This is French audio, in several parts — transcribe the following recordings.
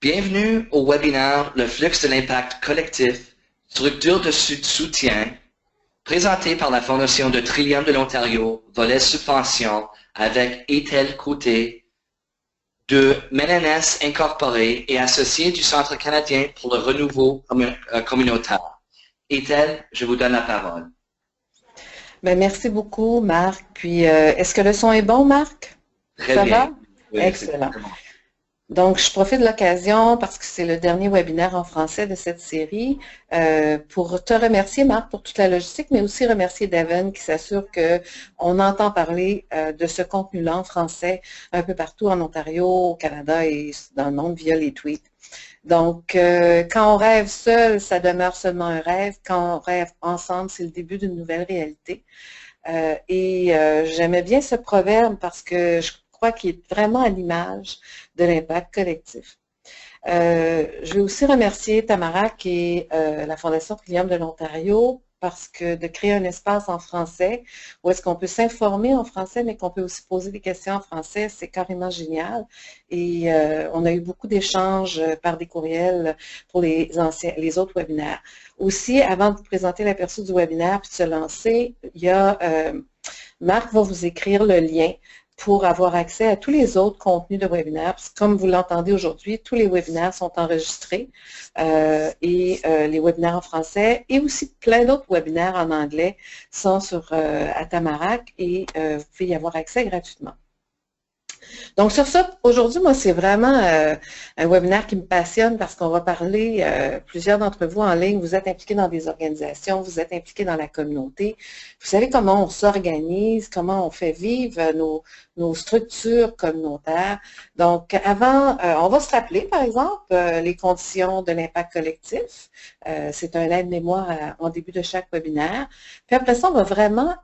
Bienvenue au webinaire Le flux de l'impact collectif, structure de soutien, présenté par la Fondation de Trillium de l'Ontario, volet subvention, avec Ethel Côté de MNNS Incorporé et associé du Centre canadien pour le renouveau communautaire. Ethel, je vous donne la parole. Ben, merci beaucoup, Marc. Puis, est-ce que le son est bon, Marc? Très Ça bien. va? Oui, Excellent. Donc, je profite de l'occasion, parce que c'est le dernier webinaire en français de cette série, pour te remercier, Marc, pour toute la logistique, mais aussi remercier Devon qui s'assure qu'on entend parler de ce contenu-là en français un peu partout en Ontario, au Canada et dans le monde via les tweets. Donc, quand on rêve seul, ça demeure seulement un rêve. Quand on rêve ensemble, c'est le début d'une nouvelle réalité. J'aimais bien ce proverbe parce que je crois qu'il est vraiment à l'image de l'impact collectif. Je vais aussi remercier Tamarack et la Fondation Trillium de l'Ontario parce que de créer un espace en français où est-ce qu'on peut s'informer en français, mais qu'on peut aussi poser des questions en français, c'est carrément génial. Et on a eu beaucoup d'échanges par des courriels pour les autres webinaires. Aussi, avant de vous présenter l'aperçu du webinaire puis de se lancer, il y a Marc va vous écrire le lien pour avoir accès à tous les autres contenus de webinaires. Parce que comme vous l'entendez aujourd'hui, tous les webinaires sont enregistrés les webinaires en français et aussi plein d'autres webinaires en anglais sont sur Tamarack et vous pouvez y avoir accès gratuitement. Donc, sur ça, aujourd'hui, moi, c'est vraiment un webinaire qui me passionne parce qu'on va parler, plusieurs d'entre vous en ligne, vous êtes impliqués dans des organisations, vous êtes impliqués dans la communauté. Vous savez comment on s'organise, comment on fait vivre nos structures communautaires. Donc, avant, on va se rappeler, par exemple, les conditions de l'impact collectif. C'est un aide-mémoire en début de chaque webinaire. Puis après ça, on va vraiment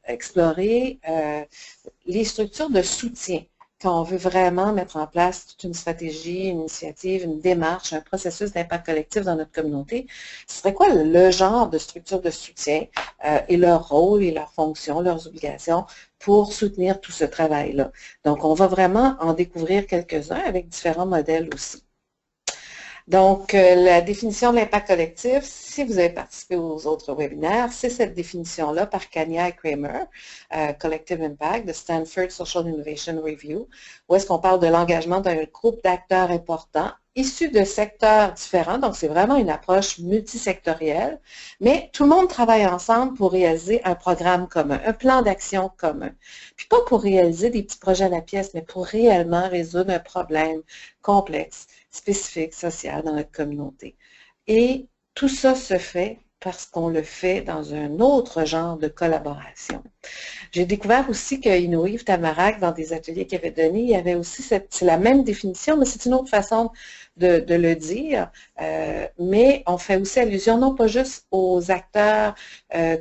explorer les structures de soutien quand on veut vraiment mettre en place toute une stratégie, une initiative, une démarche, un processus d'impact collectif dans notre communauté. Ce serait quoi le genre de structure de soutien et leur rôle et leurs fonctions, leurs obligations pour soutenir tout ce travail-là? Donc, on va vraiment en découvrir quelques-uns avec différents modèles aussi. Donc, la définition de l'impact collectif, si vous avez participé aux autres webinaires, c'est cette définition-là par Kania et Kramer, Collective Impact, de Stanford Social Innovation Review, où est-ce qu'on parle de l'engagement d'un groupe d'acteurs importants issus de secteurs différents, donc c'est vraiment une approche multisectorielle, mais tout le monde travaille ensemble pour réaliser un programme commun, un plan d'action commun. Puis pas pour réaliser des petits projets à la pièce, mais pour réellement résoudre un problème complexe, spécifique, social dans notre communauté. Et tout ça se fait parce qu'on le fait dans un autre genre de collaboration. J'ai découvert aussi que Yves Tamarack, dans des ateliers qu'il avait donnés, il y avait aussi c'est la même définition, mais c'est une autre façon de le dire. Mais on fait aussi allusion non pas juste aux acteurs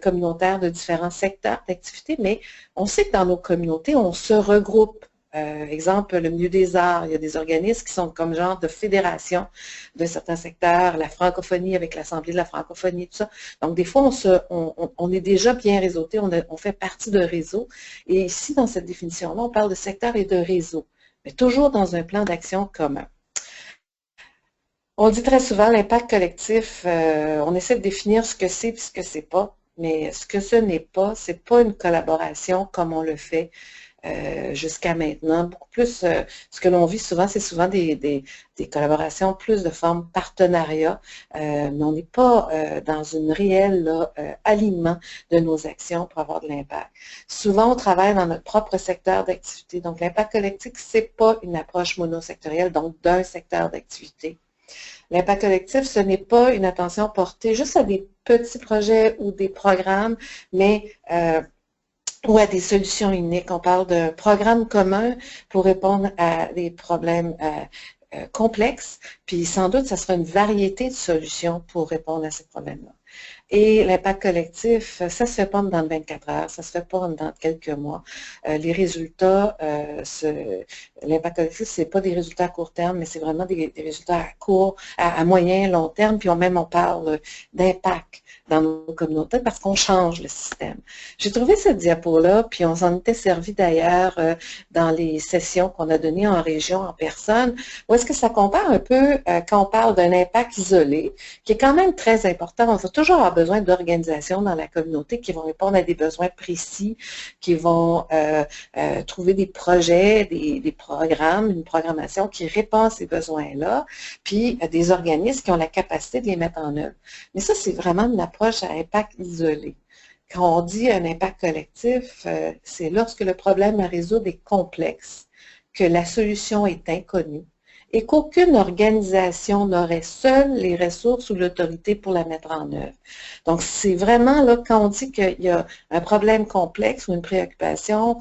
communautaires de différents secteurs d'activité, mais on sait que dans nos communautés, on se regroupe. Exemple, le milieu des arts, il y a des organismes qui sont comme genre de fédération de certains secteurs, la francophonie avec l'Assemblée de la francophonie, tout ça. Donc, des fois, on est déjà bien réseauté, on fait partie d'un réseau. Et ici, dans cette définition-là, on parle de secteur et de réseau, mais toujours dans un plan d'action commun. On dit très souvent l'impact collectif, on essaie de définir ce que c'est et ce que c'est pas, mais ce que ce n'est pas, c'est pas une collaboration comme on le fait jusqu'à maintenant. Beaucoup plus, ce que l'on vit souvent, c'est souvent des collaborations plus de forme partenariat, mais on n'est pas dans une réelle alignement de nos actions pour avoir de l'impact. Souvent, on travaille dans notre propre secteur d'activité. Donc, l'impact collectif, c'est pas une approche monosectorielle, donc d'un secteur d'activité. L'impact collectif, ce n'est pas une attention portée juste à des petits projets ou des programmes, mais ou à des solutions uniques. On parle d'un programme commun pour répondre à des problèmes complexes, puis sans doute, ça sera une variété de solutions pour répondre à ces problèmes-là. Et l'impact collectif, ça ne se fait pas dans 24 heures, ça ne se fait pas dans quelques mois. Les résultats, l'impact collectif, ce n'est pas des résultats à court terme, mais c'est vraiment des résultats à moyen, long terme, puis même on parle d'impact dans nos communautés parce qu'on change le système. J'ai trouvé cette diapo-là, puis on s'en était servi d'ailleurs dans les sessions qu'on a données en région, en personne, où est-ce que ça compare un peu quand on parle d'un impact isolé, qui est quand même très important. On va toujours avoir besoin d'organisations dans la communauté qui vont répondre à des besoins précis, qui vont trouver des projets, des programmes, une programmation qui répond à ces besoins-là, puis des organismes qui ont la capacité de les mettre en œuvre. Mais ça, c'est vraiment une approche à impact isolé. Quand on dit un impact collectif, c'est lorsque le problème à résoudre est complexe, que la solution est inconnue et qu'aucune organisation n'aurait seule les ressources ou l'autorité pour la mettre en œuvre. Donc, c'est vraiment là, quand on dit qu'il y a un problème complexe ou une préoccupation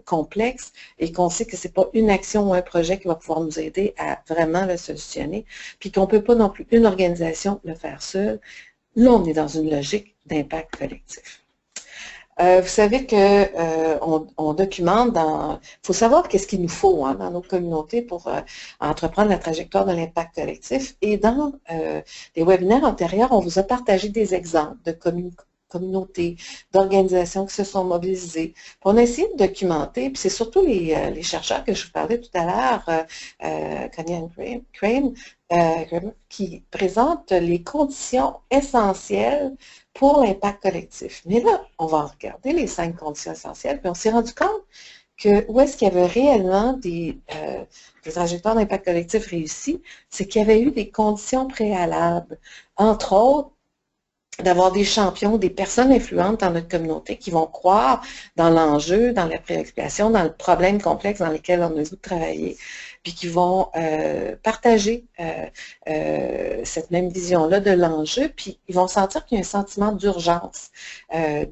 complexe et qu'on sait que ce n'est pas une action ou un projet qui va pouvoir nous aider à vraiment le solutionner, puis qu'on ne peut pas non plus une organisation le faire seule, là, on est dans une logique d'impact collectif. Vous savez qu'on documente il faut savoir qu'est-ce qu'il nous faut dans nos communautés pour entreprendre la trajectoire de l'impact collectif. Et dans les webinaires antérieurs, on vous a partagé des exemples de communautés, d'organisations qui se sont mobilisées. Puis on a essayé de documenter, puis c'est surtout les chercheurs que je vous parlais tout à l'heure, Connie Crane, qui présentent les conditions essentielles pour l'impact collectif. Mais là, on va regarder les 5 conditions essentielles, puis on s'est rendu compte que où est-ce qu'il y avait réellement des trajectoires d'impact collectif réussies, c'est qu'il y avait eu des conditions préalables. Entre autres, d'avoir des champions, des personnes influentes dans notre communauté qui vont croire dans l'enjeu, dans la préoccupation, dans le problème complexe dans lequel on a voulu travailler, puis qui vont partager cette même vision-là de l'enjeu, puis ils vont sentir qu'il y a un sentiment d'urgence,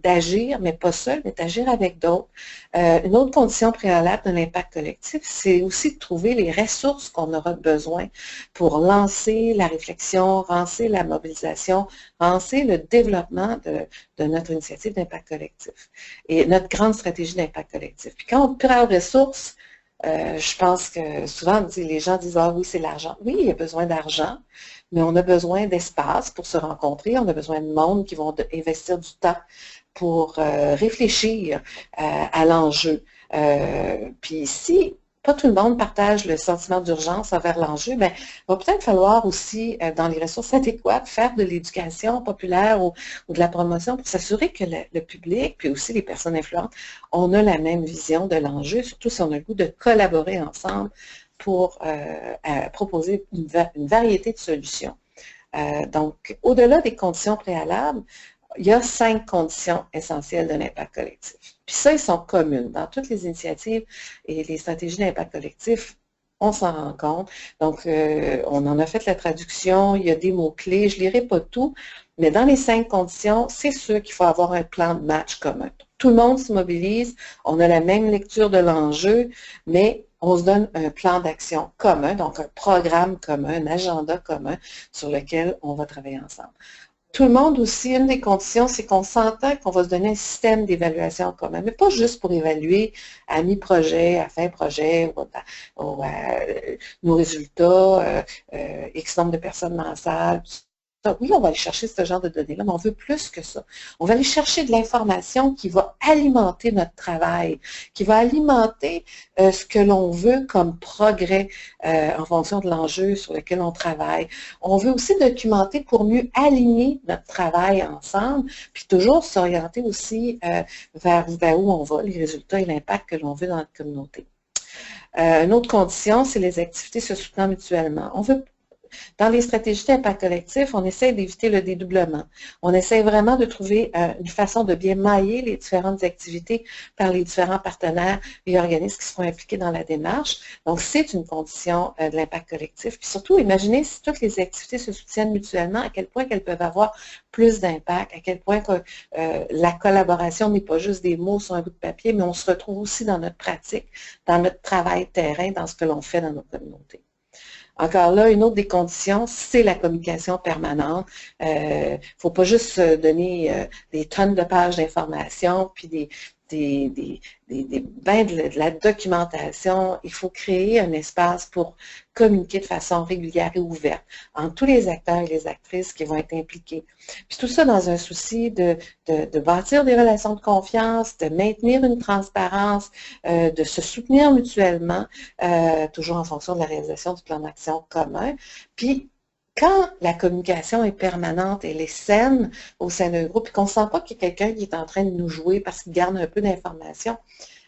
d'agir, mais pas seul, mais d'agir avec d'autres. Une autre condition préalable de l'impact collectif, c'est aussi de trouver les ressources qu'on aura besoin pour lancer la réflexion, lancer la mobilisation, lancer le développement de notre initiative d'impact collectif et notre grande stratégie d'impact collectif. Puis quand on parle de ressources, je pense que souvent les gens disent « Ah oui, c'est l'argent ». Oui, il y a besoin d'argent, mais on a besoin d'espace pour se rencontrer, on a besoin de monde qui vont investir du temps pour réfléchir à l'enjeu. Puis si pas tout le monde partage le sentiment d'urgence envers l'enjeu, bien, il va peut-être falloir aussi, dans les ressources adéquates, faire de l'éducation populaire ou de la promotion pour s'assurer que le public, puis aussi les personnes influentes, on a la même vision de l'enjeu, surtout si on a le goût de collaborer ensemble pour proposer une variété de solutions. Donc, au-delà des conditions préalables, il y a 5 conditions essentielles de l'impact collectif. Puis ça, ils sont communes. Dans toutes les initiatives et les stratégies d'impact collectif, on s'en rend compte. Donc, on en a fait la traduction, il y a des mots-clés, je ne lirai pas tout, mais dans les 5 conditions, c'est sûr qu'il faut avoir un plan de match commun. Tout le monde se mobilise, on a la même lecture de l'enjeu, mais on se donne un plan d'action commun, donc un programme commun, un agenda commun sur lequel on va travailler ensemble. Tout le monde aussi, une des conditions, c'est qu'on s'entend qu'on va se donner un système d'évaluation commun, mais pas juste pour évaluer à mi-projet, à fin projet, ou nos résultats, X nombre de personnes dans la salle. Oui, on va aller chercher ce genre de données-là, mais on veut plus que ça. On va aller chercher de l'information qui va alimenter notre travail, qui va alimenter ce que l'on veut comme progrès en fonction de l'enjeu sur lequel on travaille. On veut aussi documenter pour mieux aligner notre travail ensemble, puis toujours s'orienter aussi vers où on va, les résultats et l'impact que l'on veut dans notre communauté. Une autre condition, c'est les activités se soutenant mutuellement. On veut Dans les stratégies d'impact collectif, on essaie d'éviter le dédoublement. On essaie vraiment de trouver une façon de bien mailler les différentes activités par les différents partenaires et organismes qui seront impliqués dans la démarche. Donc, c'est une condition de l'impact collectif. Puis surtout, imaginez si toutes les activités se soutiennent mutuellement, à quel point qu'elles peuvent avoir plus d'impact, à quel point que la collaboration n'est pas juste des mots sur un bout de papier, mais on se retrouve aussi dans notre pratique, dans notre travail terrain, dans ce que l'on fait dans nos communautés. Encore là, une autre des conditions, c'est la communication permanente. Il ne faut pas juste donner des tonnes de pages d'informations, puis de la documentation. Il faut créer un espace pour communiquer de façon régulière et ouverte entre tous les acteurs et les actrices qui vont être impliqués. Puis tout ça dans un souci de bâtir des relations de confiance, de maintenir une transparence, de se soutenir mutuellement, toujours en fonction de la réalisation du plan d'action commun. Puis quand la communication est permanente, elle est saine au sein d'un groupe, et qu'on ne sent pas qu'il y a quelqu'un qui est en train de nous jouer parce qu'il garde un peu d'informations,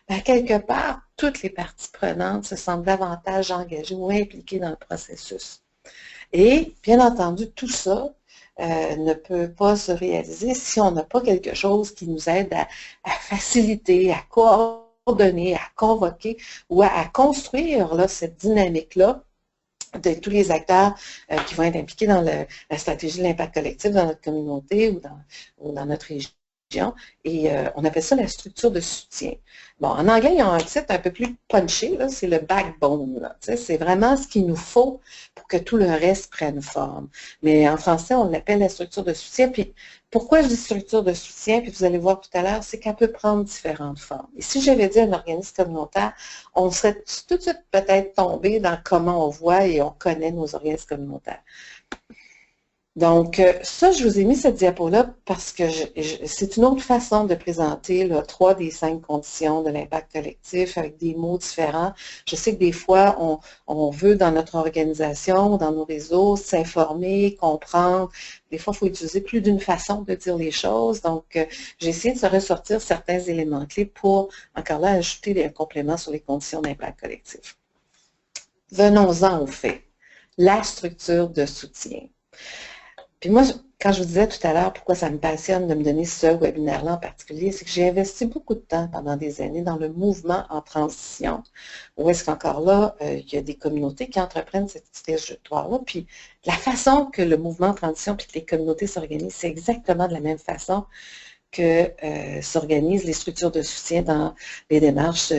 ben, quelque part, toutes les parties prenantes se sentent davantage engagées ou impliquées dans le processus. Et, bien entendu, tout ça ne peut pas se réaliser si on n'a pas quelque chose qui nous aide à faciliter, à coordonner, à convoquer ou à construire là, cette dynamique-là de tous les acteurs qui vont être impliqués dans la stratégie de l'impact collectif dans notre communauté ou dans notre région. Et on appelle ça la structure de soutien. Bon, en anglais, il y a un titre un peu plus punché, c'est le backbone. C'est vraiment ce qu'il nous faut pour que tout le reste prenne forme. Mais en français, on l'appelle la structure de soutien. Puis, pourquoi je dis structure de soutien, puis vous allez voir tout à l'heure, c'est qu'elle peut prendre différentes formes. Et si j'avais dit un organisme communautaire, on serait tout de suite peut-être tombé dans comment on voit et on connaît nos organismes communautaires. Donc, ça, je vous ai mis cette diapo-là parce que c'est une autre façon de présenter là, 3 des 5 conditions de l'impact collectif avec des mots différents. Je sais que des fois, on veut dans notre organisation, dans nos réseaux, s'informer, comprendre. Des fois, il faut utiliser plus d'une façon de dire les choses. Donc, j'ai essayé de se ressortir certains éléments clés pour, encore là, ajouter des compléments sur les conditions d'impact collectif. Venons-en au fait. La structure de soutien. Puis moi, quand je vous disais tout à l'heure pourquoi ça me passionne de me donner ce webinaire-là en particulier, c'est que j'ai investi beaucoup de temps pendant des années dans le mouvement en transition, où est-ce qu'encore là, il y a des communautés qui entreprennent cette trajectoire-là. Puis la façon que le mouvement en transition puis que les communautés s'organisent, c'est exactement de la même façon que s'organisent les structures de soutien dans les démarches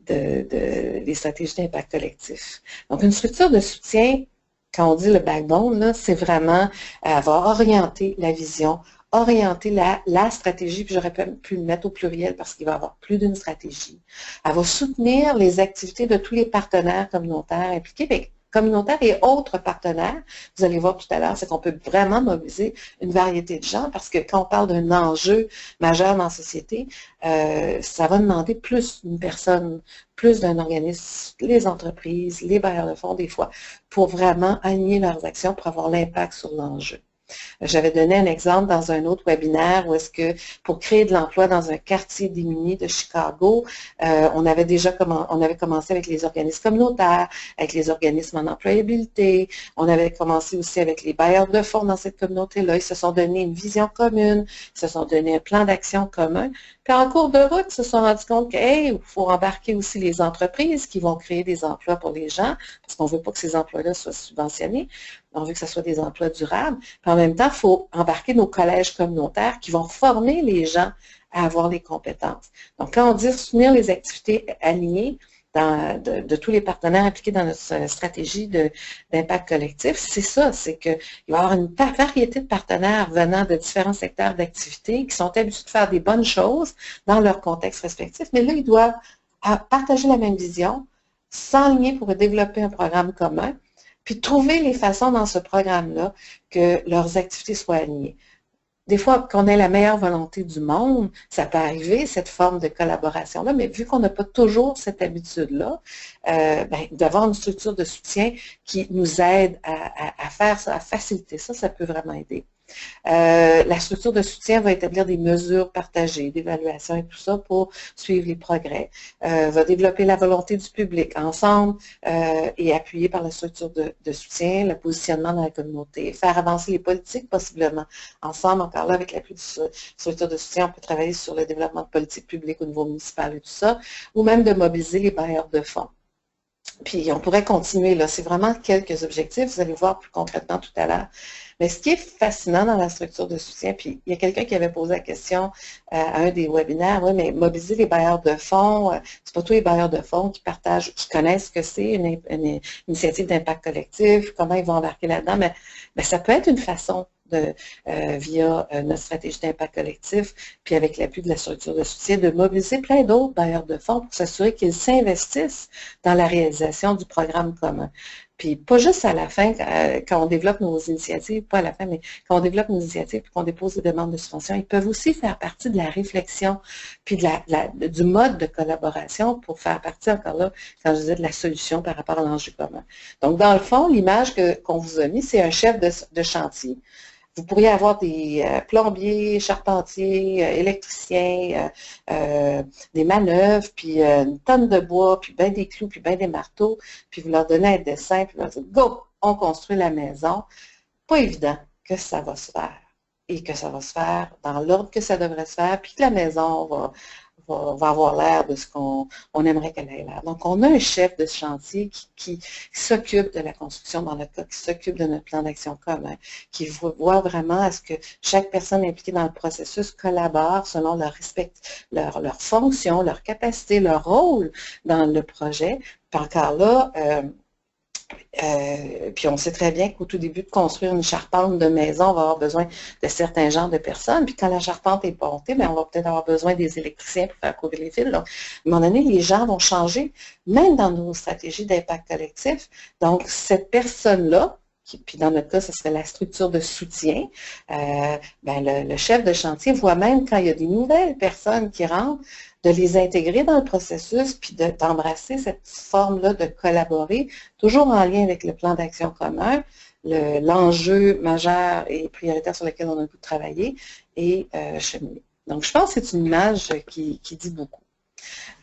des stratégies d'impact collectif. Donc, une structure de soutien, quand on dit le backbone, c'est vraiment avoir orienté la vision, orienter la stratégie, puis j'aurais pu le mettre au pluriel parce qu'il va y avoir plus d'une stratégie. Elle va soutenir les activités de tous les partenaires communautaires impliqués, mais communautaires et autres partenaires. Vous allez voir tout à l'heure, c'est qu'on peut vraiment mobiliser une variété de gens parce que quand on parle d'un enjeu majeur dans la société, ça va demander plus d'une personne, plus d'un organisme, les entreprises, les bailleurs de fonds des fois, pour vraiment aligner leurs actions pour avoir l'impact sur l'enjeu. J'avais donné un exemple dans un autre webinaire où est-ce que pour créer de l'emploi dans un quartier démuni de Chicago, on avait commencé avec les organismes communautaires, avec les organismes en employabilité, on avait commencé aussi avec les bailleurs de fonds dans cette communauté-là. Ils se sont donné une vision commune, ils se sont donné un plan d'action commun. Puis en cours de route, ils se sont rendus compte qu'il faut embarquer aussi les entreprises qui vont créer des emplois pour les gens, parce qu'on ne veut pas que ces emplois-là soient subventionnés. On veut que ce soit des emplois durables. Puis en même temps, il faut embarquer nos collèges communautaires qui vont former les gens à avoir les compétences. Donc, quand on dit soutenir les activités alignées de tous les partenaires impliqués dans notre stratégie d'impact collectif, c'est ça, c'est qu'il va y avoir une variété de partenaires venant de différents secteurs d'activité qui sont habitués de faire des bonnes choses dans leur contexte respectif, mais là, ils doivent partager la même vision, s'aligner pour développer un programme commun, puis trouver les façons dans ce programme-là que leurs activités soient alignées. Des fois, qu'on ait la meilleure volonté du monde, ça peut arriver, cette forme de collaboration-là, mais vu qu'on n'a pas toujours cette habitude-là, d'avoir une structure de soutien qui nous aide à faire ça, à faciliter ça, ça peut vraiment aider. La structure de soutien va établir des mesures partagées, d'évaluation et tout ça pour suivre les progrès, va développer la volonté du public ensemble et appuyer par la structure de soutien, le positionnement dans la communauté, faire avancer les politiques possiblement ensemble, encore là avec l'appui de structure de soutien, on peut travailler sur le développement de politiques publiques au niveau municipal et tout ça, ou même de mobiliser les bailleurs de fonds. Puis on pourrait continuer, là. C'est vraiment quelques objectifs. Vous allez voir plus concrètement tout à l'heure. Mais ce qui est fascinant dans la structure de soutien, puis il y a quelqu'un qui avait posé la question à un des webinaires, oui, mais mobiliser les bailleurs de fonds, c'est pas tous les bailleurs de fonds qui partagent, qui connaissent ce que c'est une initiative d'impact collectif, comment ils vont embarquer là-dedans, mais ça peut être une façon via notre stratégie d'impact collectif, puis avec l'appui de la structure de soutien, de mobiliser plein d'autres bailleurs de fonds pour s'assurer qu'ils s'investissent dans la réalisation du programme commun. Puis pas juste à la fin, quand on développe nos initiatives, pas à la fin, mais quand on développe nos initiatives et qu'on dépose des demandes de subvention, ils peuvent aussi faire partie de la réflexion, puis du mode de collaboration pour faire partie, encore là, quand je disais de la solution par rapport à l'enjeu commun. Donc, dans le fond, l'image qu'on vous a mis, c'est un chef de chantier. Vous pourriez avoir des plombiers, charpentiers, électriciens, des manœuvres, puis une tonne de bois, puis bien des clous, puis bien des marteaux, puis vous leur donnez un dessin, puis vous leur dites « Go! On construit la maison ». Pas évident que ça va se faire et que ça va se faire dans l'ordre que ça devrait se faire, puis que la maison va avoir l'air de ce qu'on aimerait qu'elle ait l'air. Donc, on a un chef de chantier qui s'occupe de la construction dans notre cas, qui s'occupe de notre plan d'action commun, qui voit vraiment à ce que chaque personne impliquée dans le processus collabore selon leur fonction, leur capacité, leur rôle dans le projet. Puis encore là, puis on sait très bien qu'au tout début de construire une charpente de maison, on va avoir besoin de certains genres de personnes. Puis quand la charpente est montée, bien, on va peut-être avoir besoin des électriciens pour faire courir les fils. Donc, à un moment donné, les gens vont changer, même dans nos stratégies d'impact collectif. Donc, cette personne-là, puis dans notre cas, ce serait la structure de soutien, le chef de chantier voit même quand il y a des nouvelles personnes qui rentrent, de les intégrer dans le processus, puis d'embrasser cette forme-là de collaborer, toujours en lien avec le plan d'action commun, l'enjeu majeur et prioritaire sur lequel on a le goût de travailler, et cheminer. Donc, je pense que c'est une image qui dit beaucoup.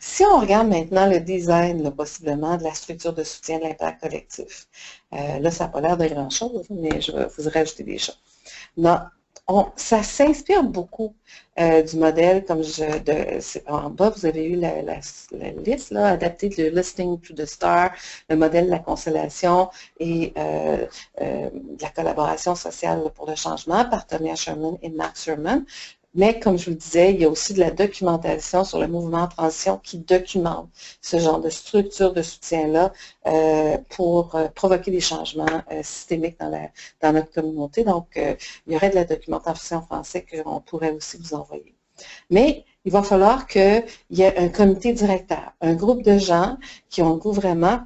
Si on regarde maintenant le design, là, possiblement, de la structure de soutien de l'impact collectif, là, ça n'a pas l'air de grand-chose, mais je vais vous rajouter des choses. Non, ça s'inspire beaucoup du modèle, comme en bas, vous avez eu la liste, là, adaptée de Listening to the Star, le modèle de la constellation et de la collaboration sociale pour le changement par Tonya Sherman et Mark Surman. Mais comme je vous le disais, il y a aussi de la documentation sur le mouvement en transition qui documente ce genre de structure de soutien-là pour provoquer des changements systémiques dans notre communauté. Donc, il y aurait de la documentation en français qu'on pourrait aussi vous envoyer. Mais il va falloir qu'il y ait un comité directeur, un groupe de gens qui ont le goût vraiment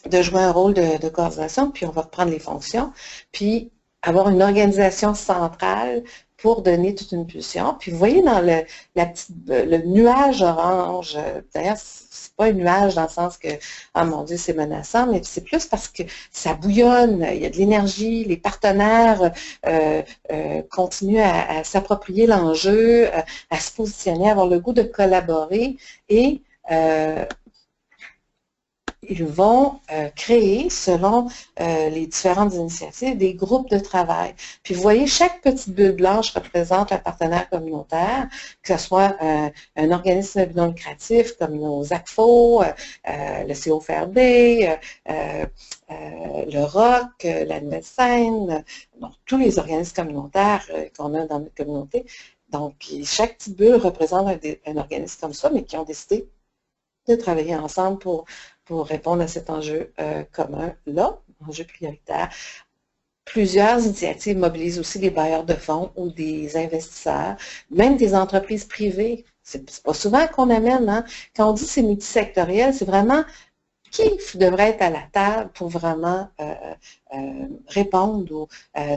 de jouer un rôle de coordination, puis on va reprendre les fonctions, puis avoir une organisation centrale pour donner toute une pulsion. Puis vous voyez dans le nuage orange, d'ailleurs, c'est pas un nuage dans le sens que, ah mon Dieu, c'est menaçant, mais c'est plus parce que ça bouillonne, il y a de l'énergie, les partenaires continuent à s'approprier l'enjeu, à se positionner, à avoir le goût de collaborer et ils vont créer, selon les différentes initiatives, des groupes de travail. Puis vous voyez, chaque petite bulle blanche représente un partenaire communautaire, que ce soit un organisme non lucratif comme nos ACFO, le COFRB, le ROC, la Nouvelle Scène, donc tous les organismes communautaires qu'on a dans notre communauté. Donc, chaque petite bulle représente un organisme comme ça, mais qui ont décidé de travailler ensemble pour répondre à cet enjeu commun-là, enjeu prioritaire. Plusieurs initiatives mobilisent aussi des bailleurs de fonds ou des investisseurs, même des entreprises privées. C'est pas souvent qu'on amène, hein? Quand on dit c'est multisectoriel, c'est vraiment qui devrait être à la table pour vraiment répondre ou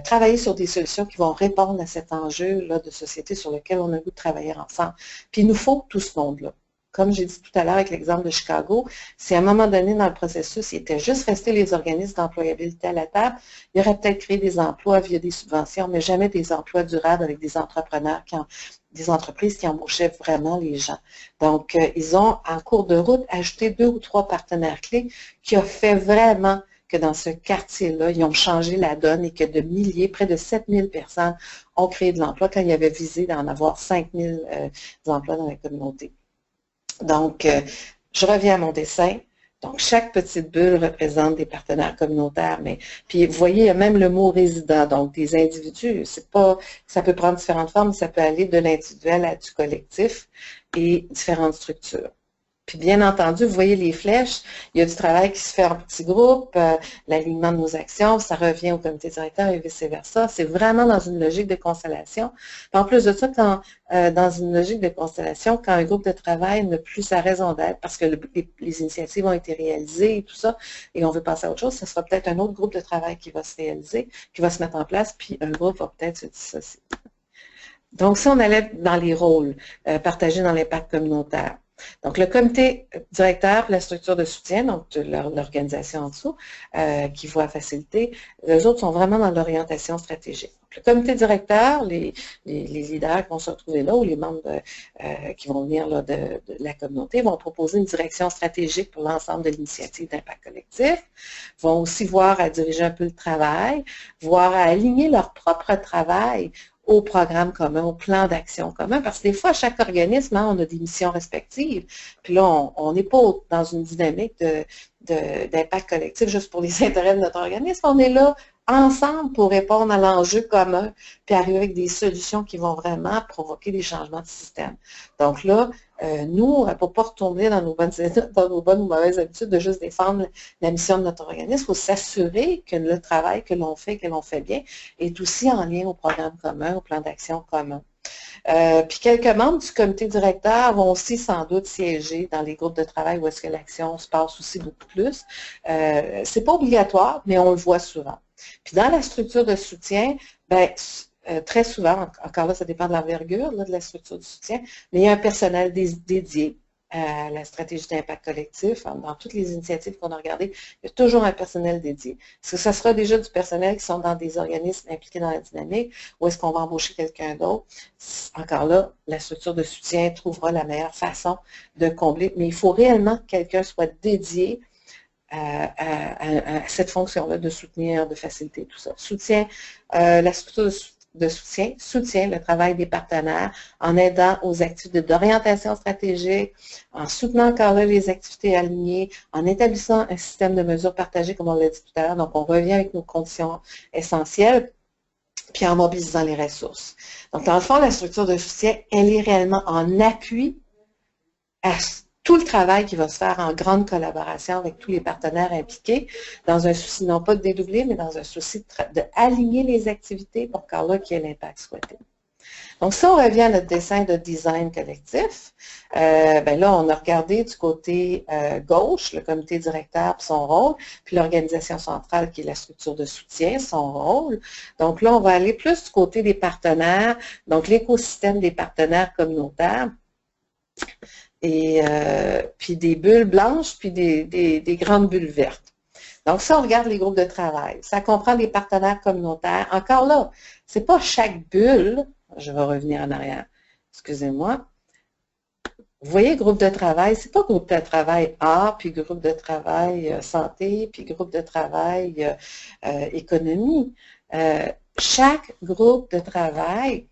travailler sur des solutions qui vont répondre à cet enjeu-là de société sur lequel on a le goût de travailler ensemble. Puis il nous faut tout ce monde-là. Comme j'ai dit tout à l'heure avec l'exemple de Chicago, si à un moment donné dans le processus, il était juste resté les organismes d'employabilité à la table, il aurait peut-être créé des emplois via des subventions, mais jamais des emplois durables avec des entrepreneurs, des entreprises qui embauchaient vraiment les gens. Donc, ils ont, en cours de route, ajouté 2 ou 3 partenaires clés qui ont fait vraiment que dans ce quartier-là, ils ont changé la donne et que de milliers, près de 7000 personnes ont créé de l'emploi quand il y avait visé d'en avoir 5000 emplois dans la communauté. Donc, je reviens à mon dessin. Donc, chaque petite bulle représente des partenaires communautaires. Mais puis, vous voyez, il y a même le mot résident, donc des individus. C'est pas, ça peut prendre différentes formes, ça peut aller de l'individuel à du collectif et différentes structures. Puis bien entendu, vous voyez les flèches, il y a du travail qui se fait en petits groupes, l'alignement de nos actions, ça revient au comité directeur et vice-versa. C'est vraiment dans une logique de constellation. Puis en plus de ça, dans une logique de constellation, quand un groupe de travail n'a plus sa raison d'être, parce que les initiatives ont été réalisées et tout ça, et on veut passer à autre chose, ce sera peut-être un autre groupe de travail qui va se réaliser, qui va se mettre en place, puis un groupe va peut-être se dissocier. Donc, si on allait dans les rôles partagés dans l'impact communautaire, donc, le comité directeur, la structure de soutien, donc l'organisation en dessous, qui voit faciliter, les autres sont vraiment dans l'orientation stratégique. Donc, le comité directeur, les leaders qui vont se retrouver là, ou les membres qui vont venir là, de la communauté, vont proposer une direction stratégique pour l'ensemble de l'initiative d'impact collectif, vont aussi voir à diriger un peu le travail, voir à aligner leur propre travail au programme commun, au plan d'action commun, parce que des fois, chaque organisme, on a des missions respectives, puis là, on n'est pas dans une dynamique d'impact collectif juste pour les intérêts de notre organisme, on est là ensemble pour répondre à l'enjeu commun, puis arriver avec des solutions qui vont vraiment provoquer des changements de système. Donc là, nous, pour ne pas retomber dans nos bonnes ou mauvaises habitudes de juste défendre la mission de notre organisme, il faut s'assurer que le travail que l'on fait bien, est aussi en lien au programme commun, au plan d'action commun. Puis quelques membres du comité directeur vont aussi sans doute siéger dans les groupes de travail où est-ce que l'action se passe aussi beaucoup plus. C'est pas obligatoire, mais on le voit souvent. Puis dans la structure de soutien, ben, très souvent, encore là, ça dépend de l'envergure de la structure du soutien, mais il y a un personnel dédié à la stratégie d'impact collectif. Dans toutes les initiatives qu'on a regardées, il y a toujours un personnel dédié. Est-ce que ça sera déjà du personnel qui sont dans des organismes impliqués dans la dynamique ou est-ce qu'on va embaucher quelqu'un d'autre? Encore là, la structure de soutien trouvera la meilleure façon de combler, mais il faut réellement que quelqu'un soit dédié à cette fonction-là de soutenir, de faciliter tout ça. Soutien, la structure de soutien soutient le travail des partenaires en aidant aux activités d'orientation stratégique, en soutenant encore là les activités alignées, en établissant un système de mesures partagées, comme on l'a dit tout à l'heure. Donc, on revient avec nos conditions essentielles, puis en mobilisant les ressources. Donc, dans le fond, la structure de soutien, elle est réellement en appui à tout le travail qui va se faire en grande collaboration avec tous les partenaires impliqués, dans un souci non pas de dédoubler, mais dans un souci d'aligner les activités pour qu'en là qu'il y ait l'impact souhaité. Donc, si on revient à notre dessin de design collectif, ben là, on a regardé du côté gauche, le comité directeur et son rôle, puis l'organisation centrale qui est la structure de soutien, son rôle. Donc là, on va aller plus du côté des partenaires, donc l'écosystème des partenaires communautaires, et puis des bulles blanches, puis des grandes bulles vertes. Donc, si on regarde les groupes de travail, ça comprend des partenaires communautaires. Encore là, ce n'est pas chaque bulle, je vais revenir en arrière, excusez-moi. Vous voyez, groupe de travail, ce n'est pas groupe de travail art, puis groupe de travail santé, puis groupe de travail économie. Chaque groupe de travail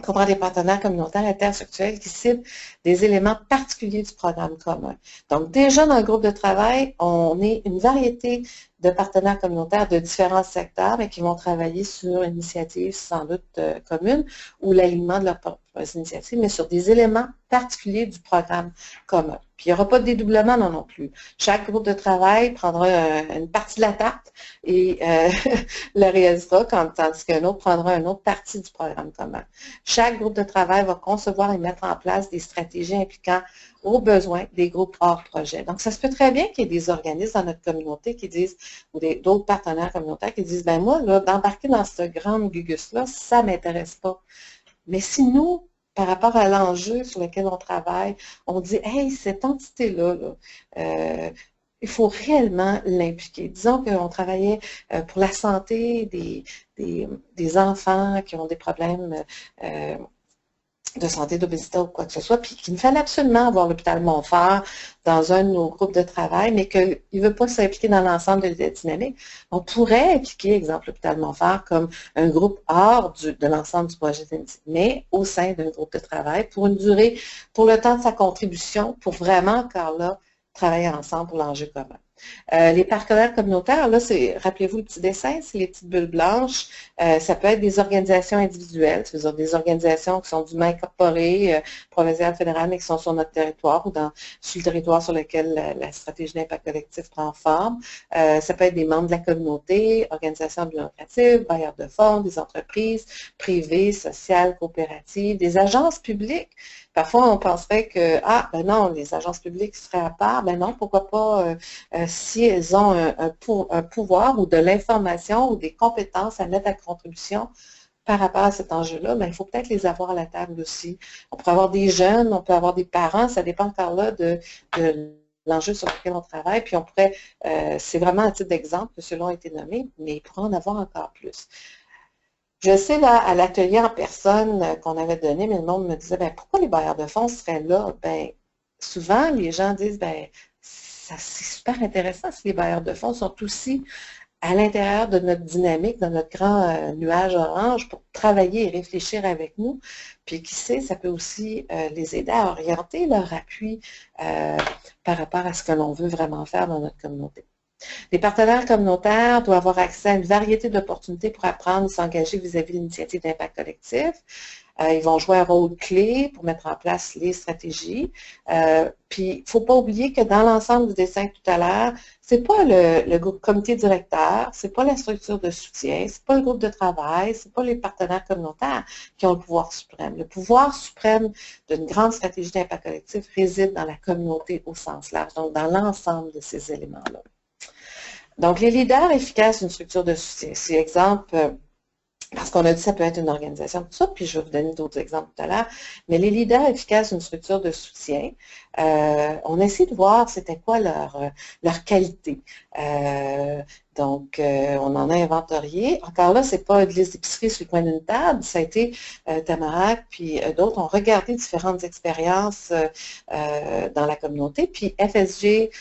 comprend des partenaires communautaires intersectuels qui ciblent des éléments particuliers du programme commun. Donc, déjà dans le groupe de travail, on est une variété de partenaires communautaires de différents secteurs, mais qui vont travailler sur une initiative sans doute commune ou l'alignement de leurs propres initiatives, mais sur des éléments particuliers du programme commun. Puis, il n'y aura pas de dédoublement non plus. Chaque groupe de travail prendra une partie de la tarte et le réalisera, tandis qu'un autre prendra une autre partie du programme commun. Chaque groupe de travail va concevoir et mettre en place des stratégies impliquant aux besoins des groupes hors projet. Donc, ça se peut très bien qu'il y ait des organismes dans notre communauté qui disent, ou d'autres partenaires communautaires qui disent, ben moi, là, d'embarquer dans ce grand gugus-là, ça ne m'intéresse pas. Mais si nous, par rapport à l'enjeu sur lequel on travaille, on dit, hey, cette entité-là, il faut réellement l'impliquer. Disons qu'on travaillait pour la santé des enfants qui ont des problèmes de santé, d'obésité ou quoi que ce soit, puis qu'il fallait absolument avoir l'hôpital Montfort dans un de nos groupes de travail, mais qu'il ne veut pas s'impliquer dans l'ensemble de la dynamique. On pourrait impliquer, exemple, l'hôpital Montfort comme un groupe hors de l'ensemble du projet, mais au sein d'un groupe de travail pour une durée, pour le temps de sa contribution, pour vraiment encore là travailler ensemble pour l'enjeu commun. Les partenaires communautaires, là, rappelez-vous le petit dessin, c'est les petites bulles blanches. Ça peut être des organisations individuelles, c'est-à-dire des organisations qui sont dûment incorporées, provinciales, fédérales, mais qui sont sur notre territoire ou sur le territoire sur lequel la stratégie d'impact collectif prend forme. Ça peut être des membres de la communauté, organisations non lucratives, bailleurs de fonds, des entreprises privées, sociales, coopératives, des agences publiques. Parfois, on penserait que, ben non, les agences publiques seraient à part. Ben non, pourquoi pas si elles ont un pouvoir ou de l'information ou des compétences à mettre à contribution par rapport à cet enjeu-là, ben, il faut peut-être les avoir à la table aussi. On peut avoir des jeunes, on peut avoir des parents, ça dépend encore là de l'enjeu sur lequel on travaille, puis on pourrait, c'est vraiment un titre d'exemple que ceux-là ont été nommés, mais il pourrait en avoir encore plus. Je sais, là, à l'atelier en personne qu'on avait donné, mais le monde me disait, ben, pourquoi les bailleurs de fonds seraient là? Ben, souvent, les gens disent, ben, c'est super intéressant si les bailleurs de fonds sont aussi à l'intérieur de notre dynamique, de notre grand nuage orange pour travailler et réfléchir avec nous. Puis qui sait, ça peut aussi les aider à orienter leur appui par rapport à ce que l'on veut vraiment faire dans notre communauté. Les partenaires communautaires doivent avoir accès à une variété d'opportunités pour apprendre et s'engager vis-à-vis de l'initiative d'impact collectif. Ils vont jouer un rôle clé pour mettre en place les stratégies. Puis, il ne faut pas oublier que dans l'ensemble du dessin tout à l'heure, ce n'est pas le comité directeur, ce n'est pas la structure de soutien, ce n'est pas le groupe de travail, ce n'est pas les partenaires communautaires qui ont le pouvoir suprême. Le pouvoir suprême d'une grande stratégie d'impact collectif réside dans la communauté au sens large, donc dans l'ensemble de ces éléments-là. Donc, les leaders efficaces d'une structure de soutien, c'est exemple, parce qu'on a dit que ça peut être une organisation, tout ça, puis je vais vous donner d'autres exemples tout à l'heure, mais les leaders efficaces d'une structure de soutien, on a essayé de voir c'était quoi leur qualité. Donc, on en a inventorié. Encore là, c'est pas une liste d'épicerie sur le coin d'une table, ça a été Tamarack, puis d'autres ont regardé différentes expériences dans la communauté, puis FSG,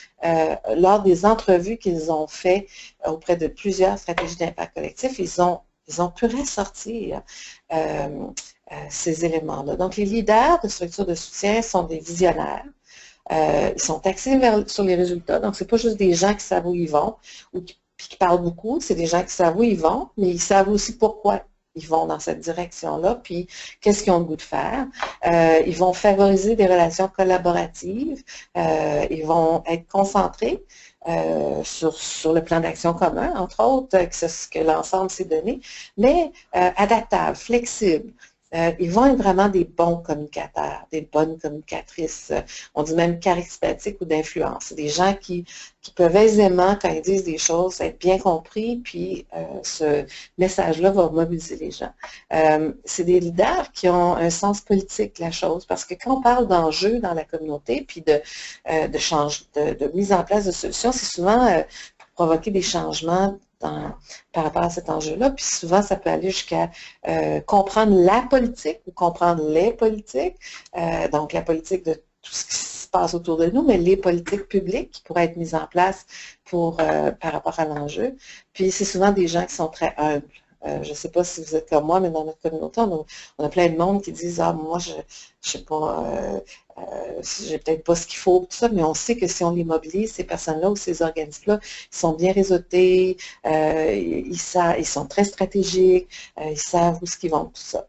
lors des entrevues qu'ils ont fait auprès de plusieurs stratégies d'impact collectif, ils ont pu ressortir ces éléments-là. Donc, les leaders de structures de soutien sont des visionnaires. Ils sont axés sur les résultats. Donc, ce n'est pas juste des gens qui savent où ils vont ou qui parlent beaucoup. C'est des gens qui savent où ils vont, mais ils savent aussi pourquoi ils vont dans cette direction-là, puis qu'est-ce qu'ils ont le goût de faire. Ils vont favoriser des relations collaboratives. Ils vont être concentrés sur le plan d'action commun, entre autres, que c'est ce que l'ensemble s'est donné, mais adaptables, flexibles. Ils vont être vraiment des bons communicateurs, des bonnes communicatrices, on dit même charismatiques ou d'influence. Des gens qui peuvent aisément, quand ils disent des choses, être bien compris, puis ce message-là va mobiliser les gens. C'est des leaders qui ont un sens politique, la chose, parce que quand on parle d'enjeux dans la communauté, puis de mise en place de solutions, c'est souvent pour provoquer des changements par rapport à cet enjeu-là. Puis souvent, ça peut aller jusqu'à comprendre la politique ou comprendre les politiques, donc la politique de tout ce qui se passe autour de nous, mais les politiques publiques qui pourraient être mises en place par rapport à l'enjeu. Puis c'est souvent des gens qui sont très humbles. Je ne sais pas si vous êtes comme moi, mais dans notre communauté, on a plein de monde qui disent « Ah, moi, je ne sais pas, j'ai peut-être pas ce qu'il faut, tout ça », mais on sait que si on les mobilise, ces personnes-là ou ces organismes-là, ils sont bien réseautés, ils sont très stratégiques, ils savent où ce qu'ils vont, tout ça.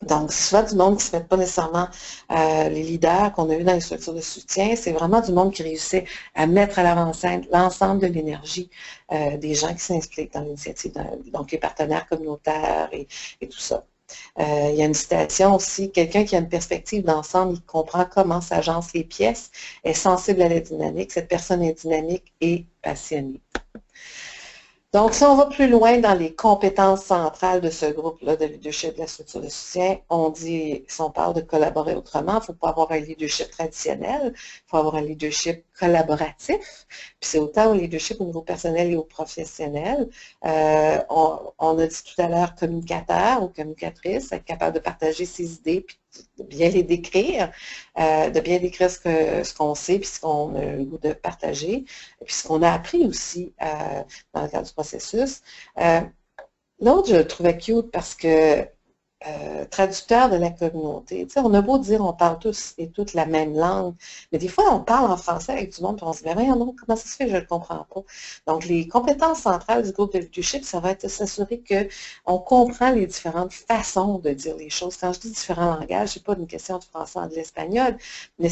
Donc, c'est souvent du monde qui ne se met pas nécessairement les leaders qu'on a vus dans les structures de soutien. C'est vraiment du monde qui réussit à mettre à l'avant-scène l'ensemble de l'énergie des gens qui s'impliquent dans l'initiative, donc les partenaires communautaires et tout ça. Il y a une citation aussi, quelqu'un qui a une perspective d'ensemble, il comprend comment s'agencent les pièces, est sensible à la dynamique. Cette personne est dynamique et passionnée. Donc, si on va plus loin dans les compétences centrales de ce groupe-là de leadership de la structure de soutien, si on parle de collaborer autrement, il ne faut pas avoir un leadership traditionnel, il faut avoir un leadership collaboratif. Puis c'est autant au leadership au niveau personnel et au professionnel. On a dit tout à l'heure communicateur ou communicatrice, être capable de partager ses idées, puis de bien les décrire, ce qu'on sait, puis ce qu'on a le goût de partager, puis ce qu'on a appris aussi dans le cadre du processus. L'autre, je le trouvais cute parce que traducteur de la communauté. Tu sais, on a beau dire on parle tous et toutes la même langue, mais des fois on parle en français avec du monde et on se dit, mais non, comment ça se fait, je ne le comprends pas. Donc, les compétences centrales du groupe de leadership, ça va être de s'assurer qu'on comprend les différentes façons de dire les choses. Quand je dis différents langages, ce n'est pas une question de français, anglais, espagnol, mais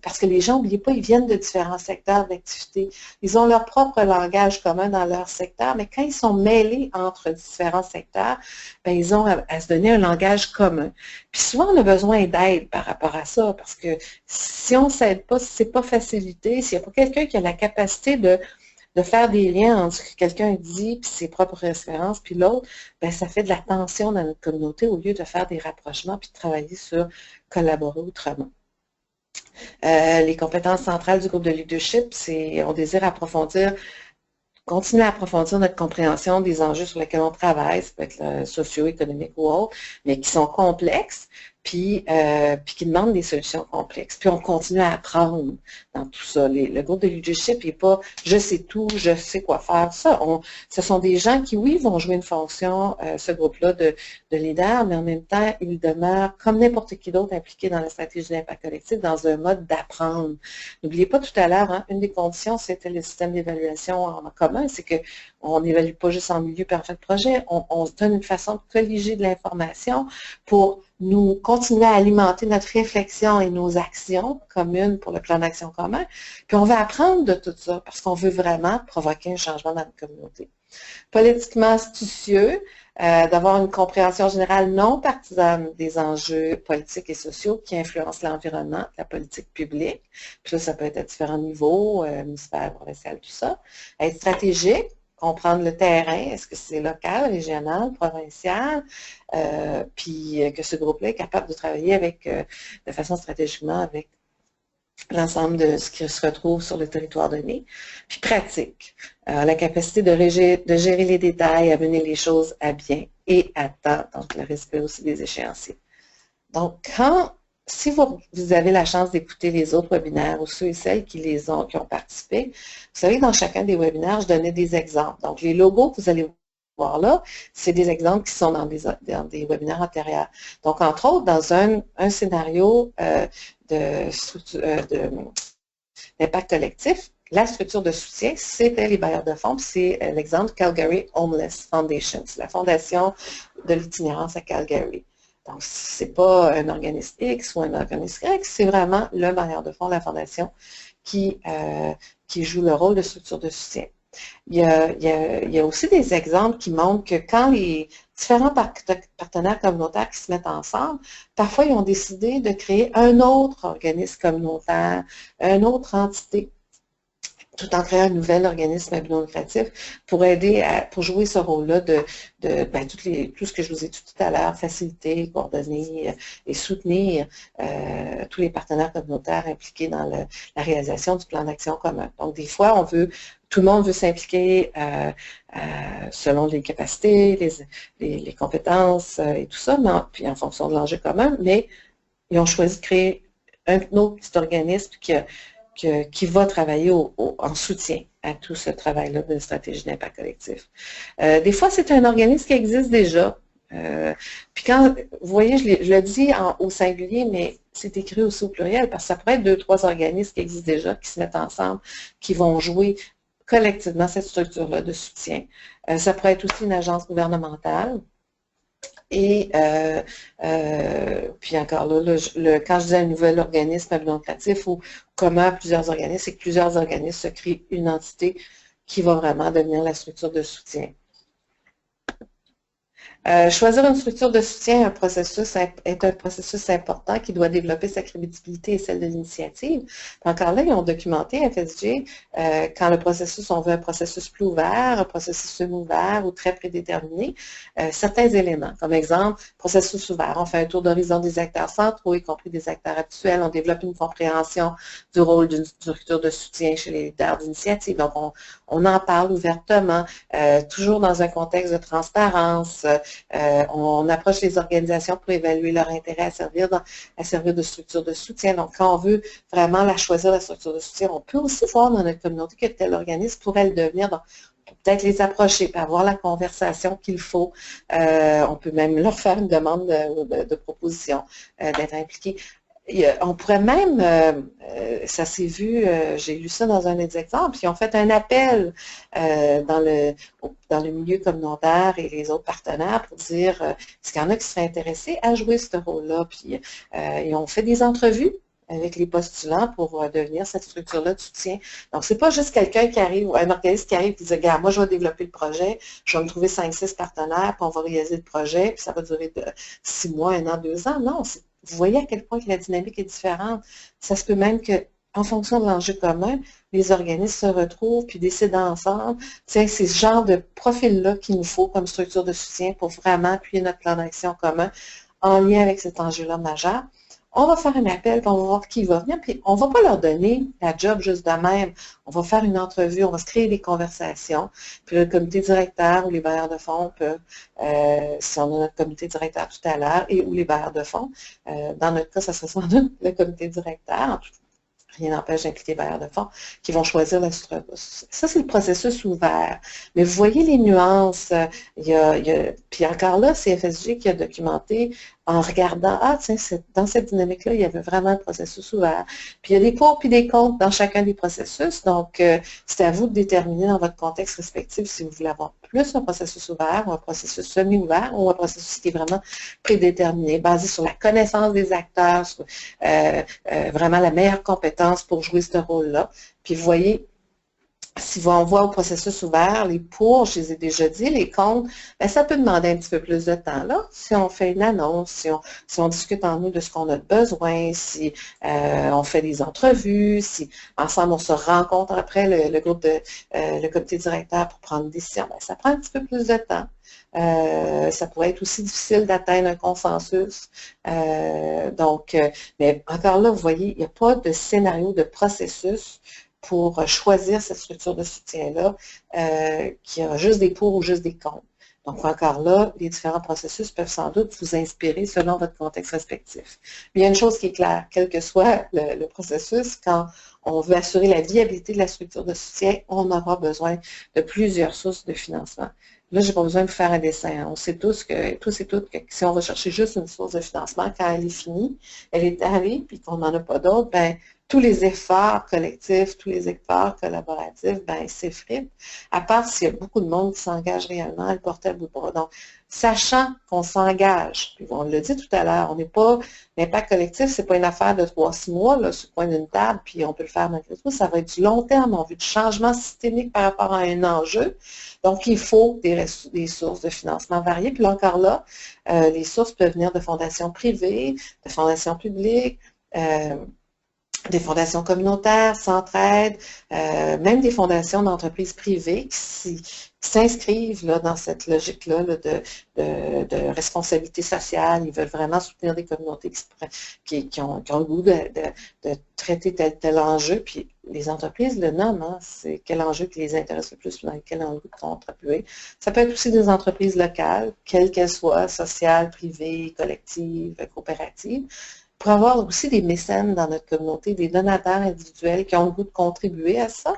parce que les gens, n'oubliez pas, ils viennent de différents secteurs d'activité. Ils ont leur propre langage commun dans leur secteur, mais quand ils sont mêlés entre différents secteurs, bien, ils ont à se donner un langage commun. Puis souvent, on a besoin d'aide par rapport à ça, parce que si on ne s'aide pas, si ce n'est pas facilité, s'il n'y a pas quelqu'un qui a la capacité de faire des liens entre ce que quelqu'un dit, puis ses propres références, puis l'autre, bien, ça fait de la tension dans notre communauté au lieu de faire des rapprochements, puis de travailler sur collaborer autrement. Les compétences centrales du groupe de leadership, c'est on désire continuer à approfondir notre compréhension des enjeux sur lesquels on travaille, ça peut être socio-économique ou autre, mais qui sont complexes, puis qui demandent des solutions complexes. Puis on continue à apprendre dans tout ça. Le groupe de leadership n'est pas « je sais tout, je sais quoi faire ». Ce sont des gens qui, oui, vont jouer une fonction, ce groupe-là de leader, mais en même temps, ils demeurent, comme n'importe qui d'autre impliqué dans la stratégie d'impact collectif, dans un mode d'apprendre. N'oubliez pas tout à l'heure, hein, une des conditions, c'était le système d'évaluation en commun, c'est qu'on n'évalue pas juste en milieu parfait de projet, on se donne une façon de colliger de l'information pour nous continuer à alimenter notre réflexion et nos actions communes pour le plan d'action commun. Puis on va apprendre de tout ça parce qu'on veut vraiment provoquer un changement dans notre communauté. Politiquement astucieux, d'avoir une compréhension générale non partisane des enjeux politiques et sociaux qui influencent l'environnement, la politique publique. Puis là, ça peut être à différents niveaux, municipal, provincial, tout ça. Être stratégique, comprendre le terrain, est-ce que c'est local, régional, provincial, puis que ce groupe-là est capable de travailler de façon stratégiquement avec l'ensemble de ce qui se retrouve sur le territoire donné. Puis pratique, la capacité de gérer les détails, à mener les choses à bien et à temps, donc le respect aussi des échéanciers. Donc, si vous avez la chance d'écouter les autres webinaires ou ceux et celles qui ont participé, vous savez que dans chacun des webinaires, je donnais des exemples. Donc, les logos que vous allez voir là, c'est des exemples qui sont dans des webinaires antérieurs. Donc, entre autres, dans un scénario d'impact collectif, la structure de soutien, c'était les bailleurs de fonds, c'est l'exemple Calgary Homeless Foundation, c'est la fondation de l'itinérance à Calgary. Donc, ce n'est pas un organisme X ou un organisme Y, c'est vraiment le bailleur de fonds, la fondation, qui joue le rôle de structure de soutien. Il y a aussi des exemples qui montrent que quand les différents partenaires communautaires qui se mettent ensemble, parfois ils ont décidé de créer un autre organisme communautaire, une autre entité, tout en créant un nouvel organisme à but non lucratif pour aider, pour jouer ce rôle-là tout ce que je vous ai dit tout à l'heure, faciliter, coordonner et soutenir tous les partenaires communautaires impliqués dans la réalisation du plan d'action commun. Donc, des fois, tout le monde veut s'impliquer selon les capacités, les compétences et tout ça, puis en fonction de l'enjeu commun, mais ils ont choisi de créer un autre petit organisme qui va travailler en soutien à tout ce travail-là de stratégie d'impact collectif. Des fois, c'est un organisme qui existe déjà. Puis quand, vous voyez, je le dis au singulier, mais c'est écrit aussi au pluriel, parce que ça pourrait être 2-3 organismes qui existent déjà, qui se mettent ensemble, qui vont jouer collectivement cette structure-là de soutien. Ça pourrait être aussi une agence gouvernementale. Et puis encore là, quand je dis un nouvel organisme à but non lucratif ou comment plusieurs organismes, c'est que plusieurs organismes se créent une entité qui va vraiment devenir la structure de soutien. Choisir une structure de soutien est un processus important qui doit développer sa crédibilité et celle de l'initiative. Encore là, ils ont documenté, FSG, quand le processus, on veut un processus plus ouvert, un processus semi-ouvert ou très prédéterminé, certains éléments. Comme exemple, processus ouvert, on fait un tour d'horizon des acteurs centraux, y compris des acteurs actuels, on développe une compréhension du rôle d'une structure de soutien chez les leaders d'initiative. Donc, on en parle ouvertement, toujours dans un contexte de transparence. On approche les organisations pour évaluer leur intérêt à servir de structure de soutien. Donc, quand on veut vraiment choisir la structure de soutien, on peut aussi voir dans notre communauté que tel organisme pourrait le devenir. Donc, peut-être les approcher, puis avoir la conversation qu'il faut. On peut même leur faire une demande de proposition, d'être impliqué. On pourrait même, ça s'est vu, j'ai lu ça dans un des exemples, ils ont fait un appel dans le milieu communautaire et les autres partenaires pour dire est-ce qu'il y en a qui seraient intéressés à jouer ce rôle-là. Puis ils ont fait des entrevues avec les postulants pour devenir cette structure-là de soutien. Donc, c'est pas juste quelqu'un qui arrive, ou un organisme qui arrive et qui dit, regarde, moi, je vais développer le projet, je vais me trouver 5-6 partenaires, puis on va réaliser le projet, puis ça va durer 6 mois, 1 an, 2 ans. Non, vous voyez à quel point que la dynamique est différente. Ça se peut même que, en fonction de l'enjeu commun, les organismes se retrouvent puis décident ensemble. Tiens, c'est ce genre de profil-là qu'il nous faut comme structure de soutien pour vraiment appuyer notre plan d'action commun en lien avec cet enjeu-là majeur. On va faire un appel, puis on va voir qui va venir, puis on ne va pas leur donner la job juste de même. On va faire une entrevue, on va se créer des conversations, puis le comité directeur ou les bailleurs de fonds peuvent, si on a notre comité directeur tout à l'heure, et ou les bailleurs de fonds, dans notre cas, ça serait sans doute le comité directeur, rien n'empêche d'impliquer les bailleurs de fonds, qui vont choisir la structure. Ça, c'est le processus ouvert. Mais vous voyez les nuances. Puis encore là, c'est FSG qui a documenté en regardant, ah tiens, dans cette dynamique-là, il y avait vraiment un processus ouvert. Puis il y a des pour puis des contre dans chacun des processus. Donc, c'est à vous de déterminer dans votre contexte respectif si vous voulez avoir plus un processus ouvert ou un processus semi-ouvert ou un processus qui est vraiment prédéterminé, basé sur la connaissance des acteurs, sur vraiment la meilleure compétence pour jouer ce rôle-là. Puis vous voyez, si on voit au processus ouvert, les pour, je les ai déjà dit, les contre, bien, ça peut demander un petit peu plus de temps. Là, si on fait une annonce, si on discute en nous de ce qu'on a besoin, si on fait des entrevues, si ensemble on se rencontre après le groupe le comité directeur pour prendre une décision, bien, ça prend un petit peu plus de temps. Ça pourrait être aussi difficile d'atteindre un consensus. Mais encore là, vous voyez, il n'y a pas de scénario, de processus pour choisir cette structure de soutien-là, qui a juste des pour ou juste des contre. Donc, encore là, les différents processus peuvent sans doute vous inspirer selon votre contexte respectif. Mais il y a une chose qui est claire, quel que soit le processus, quand on veut assurer la viabilité de la structure de soutien, on aura besoin de plusieurs sources de financement. Là, je n'ai pas besoin de vous faire un dessin. On sait tous et toutes, que si on va chercher juste une source de financement, quand elle est finie, elle est arrivée, puis qu'on n'en a pas d'autres, ben tous les efforts collectifs, tous les efforts collaboratifs, ben ils s'effritent, à part s'il y a beaucoup de monde qui s'engage réellement à le porter à bout de bras. Donc, sachant qu'on s'engage, puis on l'a dit tout à l'heure, on n'est pas, l'impact collectif, c'est pas une affaire de 3-6 mois, là, sur le coin d'une table, puis on peut le faire malgré tout, ça va être du long terme, on veut du changement systémique par rapport à un enjeu. Donc, il faut des sources de financement variées. Puis là, encore là, les sources peuvent venir de fondations privées, de fondations publiques, des fondations communautaires, Centraide, même des fondations d'entreprises privées qui s'inscrivent dans cette logique-là de responsabilité sociale. Ils veulent vraiment soutenir des communautés qui ont le goût de traiter tel enjeu. Puis les entreprises le nomment, hein, c'est quel enjeu qui les intéresse le plus, dans lequel on veut contribuer. Ça peut être aussi des entreprises locales, quelles qu'elles soient, sociales, privées, collectives, coopératives, pour avoir aussi des mécènes dans notre communauté, des donateurs individuels qui ont le goût de contribuer à ça.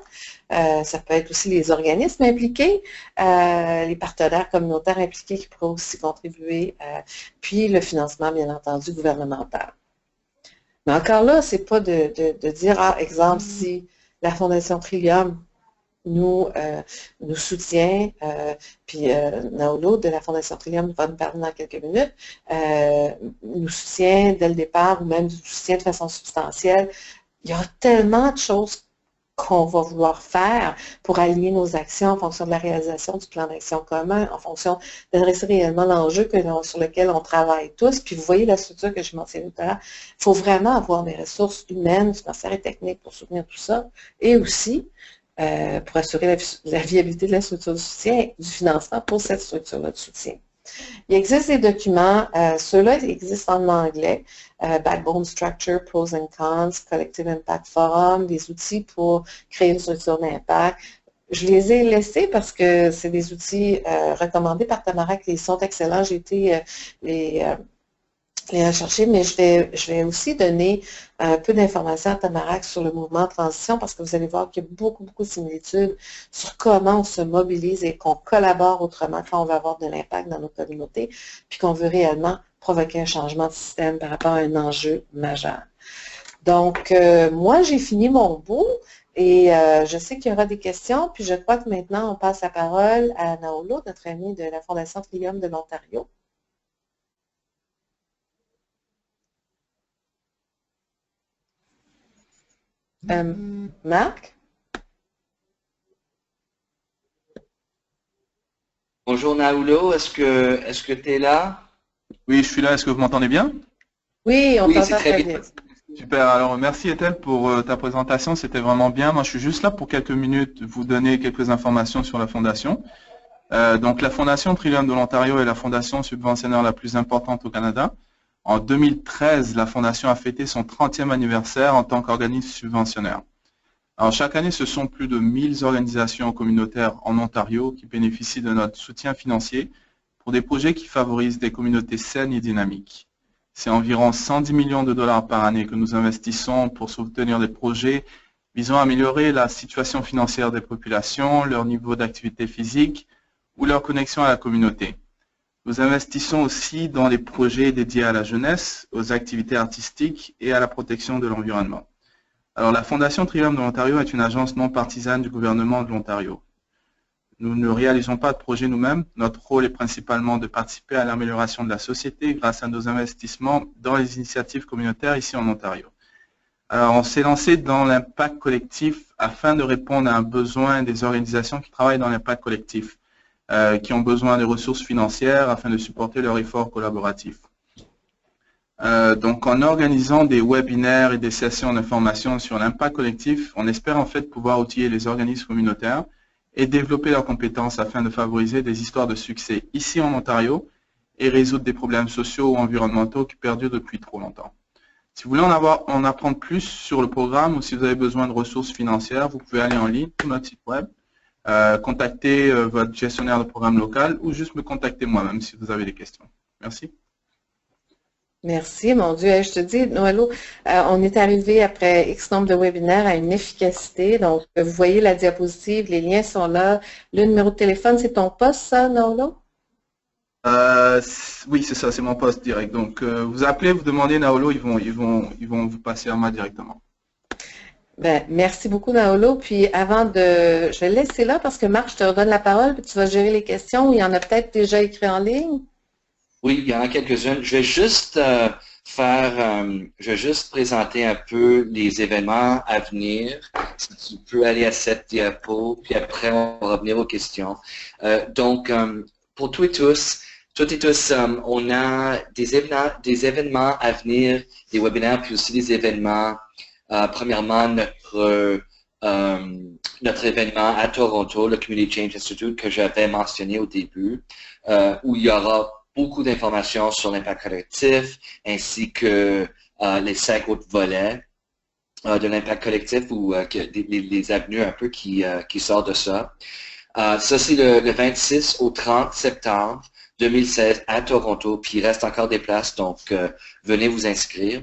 Ça peut être aussi les organismes impliqués, les partenaires communautaires impliqués qui pourraient aussi contribuer, puis le financement, bien entendu, gouvernemental. Mais encore là, c'est pas de dire, exemple, si la Fondation Trillium nous soutient, puis Naolo de la Fondation Trillium va nous parler dans quelques minutes, nous soutient dès le départ ou même nous soutient de façon substantielle. Il y a tellement de choses qu'on va vouloir faire pour aligner nos actions en fonction de la réalisation du plan d'action commun, en fonction d'adresser réellement l'enjeu sur lequel on travaille tous. Puis vous voyez la structure que je mentionnais tout à l'heure, il faut vraiment avoir des ressources humaines, financières et techniques pour soutenir tout ça, et aussi pour assurer la viabilité de la structure de soutien et du financement pour cette structure-là de soutien. Il existe des documents, ceux-là existent en anglais, Backbone Structure, Pros and Cons, Collective Impact Forum, des outils pour créer une structure d'impact. Je les ai laissés parce que c'est des outils recommandés par Tamara qui sont excellents. J'ai été les rechercher, mais je vais aussi donner un peu d'informations à Tamarack sur le mouvement de transition parce que vous allez voir qu'il y a beaucoup, beaucoup de similitudes sur comment on se mobilise et qu'on collabore autrement quand on va avoir de l'impact dans nos communautés, puis qu'on veut réellement provoquer un changement de système par rapport à un enjeu majeur. Donc, moi, j'ai fini mon bout et je sais qu'il y aura des questions, puis je crois que maintenant, on passe la parole à Naolo, notre ami de la Fondation Trillium de l'Ontario. Marc? Bonjour Naoulo, est-ce que tu es là? Oui, je suis là. Est-ce que vous m'entendez bien? Oui, on Oui, c'est t'entend très très bien. bien. Super. Alors, merci Ethel pour ta présentation. C'était vraiment bien. Moi, je suis juste là pour quelques minutes vous donner quelques informations sur la Fondation. Donc, la Fondation Trillium de l'Ontario est la fondation subventionnaire la plus importante au Canada. En 2013, la Fondation a fêté son 30e anniversaire en tant qu'organisme subventionnaire. Alors, chaque année, ce sont plus de 1000 organisations communautaires en Ontario qui bénéficient de notre soutien financier pour des projets qui favorisent des communautés saines et dynamiques. C'est environ 110 millions de dollars par année que nous investissons pour soutenir des projets visant à améliorer la situation financière des populations, leur niveau d'activité physique ou leur connexion à la communauté. Nous investissons aussi dans les projets dédiés à la jeunesse, aux activités artistiques et à la protection de l'environnement. Alors, la Fondation Trillium de l'Ontario est une agence non partisane du gouvernement de l'Ontario. Nous ne réalisons pas de projet nous-mêmes. Notre rôle est principalement de participer à l'amélioration de la société grâce à nos investissements dans les initiatives communautaires ici en Ontario. Alors, on s'est lancé dans l'impact collectif afin de répondre à un besoin des organisations qui travaillent dans l'impact collectif, qui ont besoin de ressources financières afin de supporter leurs efforts collaboratifs. Donc, en organisant des webinaires et des sessions d'information sur l'impact collectif, on espère en fait pouvoir outiller les organismes communautaires et développer leurs compétences afin de favoriser des histoires de succès ici en Ontario et résoudre des problèmes sociaux ou environnementaux qui perdurent depuis trop longtemps. Si vous voulez en apprendre plus sur le programme ou si vous avez besoin de ressources financières, vous pouvez aller en ligne sur notre site web, contacter votre gestionnaire de programme local ou juste me contacter moi-même si vous avez des questions. Merci. Merci, mon Dieu. Je te dis, Noëlo, on est arrivé après X nombre de webinaires à une efficacité. Donc, vous voyez la diapositive, les liens sont là. Le numéro de téléphone, c'est ton poste, ça, Noëlo? Oui, c'est ça, c'est mon poste direct. Donc, vous appelez, vous demandez Naolo, ils vont vous passer à moi directement. Ben, merci beaucoup, Naolo. Puis avant de... Je vais le laisser là parce que Marc, je te redonne la parole, puis tu vas gérer les questions. Il y en a peut-être déjà écrit en ligne. Oui, il y en a quelques-unes. Je vais juste je vais juste présenter un peu les événements à venir. Si tu peux aller à cette diapo, puis après on va revenir aux questions. Donc, pour toutes et tous, on a des événements à venir, des webinaires, puis aussi des événements. Premièrement, notre événement à Toronto, le Community Change Institute, que j'avais mentionné au début, où il y aura beaucoup d'informations sur l'impact collectif, ainsi que les 5 autres volets de l'impact collectif ou les avenues un peu qui sortent de ça. Ça, c'est le 26 au 30 septembre 2016 à Toronto, puis il reste encore des places, donc venez vous inscrire.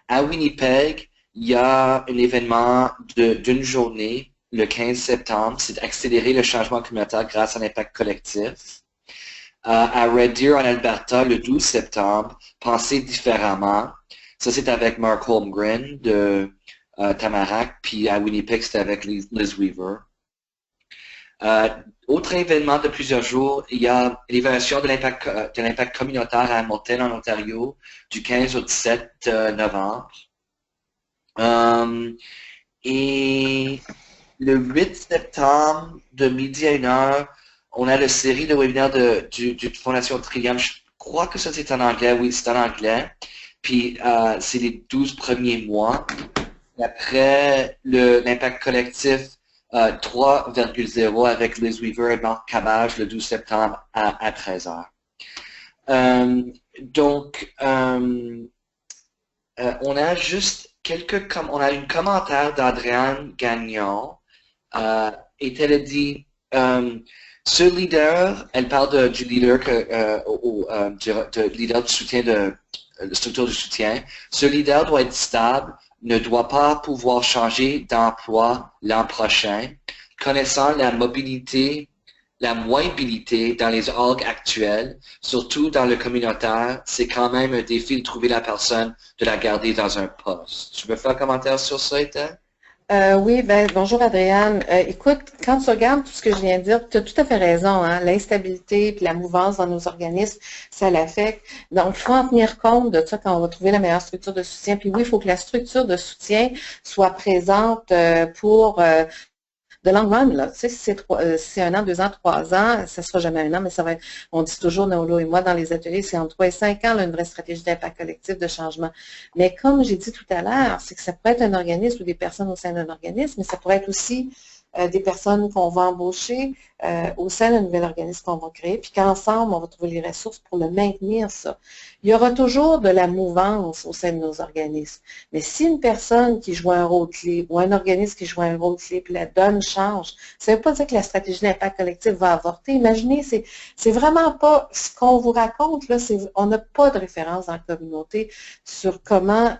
À Winnipeg, il y a un événement d'une journée, le 15 septembre, c'est d'accélérer le changement communautaire grâce à l'impact collectif. À Red Deer, en Alberta, le 12 septembre, Penser différemment. Ça, c'est avec Mark Holmgren de Tamarack, puis à Winnipeg, c'était avec Liz Weaver. Autre événement de plusieurs jours, il y a l'évaluation de l'impact communautaire à Hamilton, en Ontario, du 15 au 17 novembre. Et le 8 septembre, de midi à 1h, on a la série de webinaires du Fondation Trillium. Je crois que ça c'est en anglais. Oui, c'est en anglais. Puis c'est les 12 premiers mois. Et après, l'impact collectif 3,0 avec Liz Weaver et Marc Cabage le 12 septembre à 13h. Donc, on a juste on a un commentaire d'Adrienne Gagnon. Et elle a dit... ce leader, elle parle du leader, leader du soutien structure de soutien. Ce leader doit être stable, ne doit pas pouvoir changer d'emploi l'an prochain. Connaissant la mobilité, la mobilité dans les orgs actuels, surtout dans le communautaire, c'est quand même un défi de trouver la personne, de la garder dans un poste. Tu veux faire un commentaire sur ça, Ethan? Oui, bonjour Adrienne. Écoute, quand tu regardes tout ce que je viens de dire, tu as tout à fait raison, hein, l'instabilité et la mouvance dans nos organismes, ça l'affecte. Donc, il faut en tenir compte de ça quand on va trouver la meilleure structure de soutien. Puis oui, il faut que la structure de soutien soit présente pour de longue run, là. Tu sais, si c'est 1 an, 2 ans, 3 ans, ça ne sera jamais 1 an, mais ça va être, on dit toujours, Naolo et moi, dans les ateliers, c'est entre 3 et 5 ans, là, une vraie stratégie d'impact collectif, de changement. Mais comme j'ai dit tout à l'heure, c'est que ça pourrait être un organisme ou des personnes au sein d'un organisme, mais ça pourrait être aussi des personnes qu'on va embaucher au sein d'un nouvel organisme qu'on va créer, puis qu'ensemble, on va trouver les ressources pour le maintenir, ça. Il y aura toujours de la mouvance au sein de nos organismes. Mais si une personne qui joue un rôle clé ou un organisme qui joue un rôle clé, puis la donne change, ça ne veut pas dire que la stratégie d'impact collectif va avorter. Imaginez, c'est vraiment pas ce qu'on vous raconte, là, on n'a pas de référence dans la communauté sur comment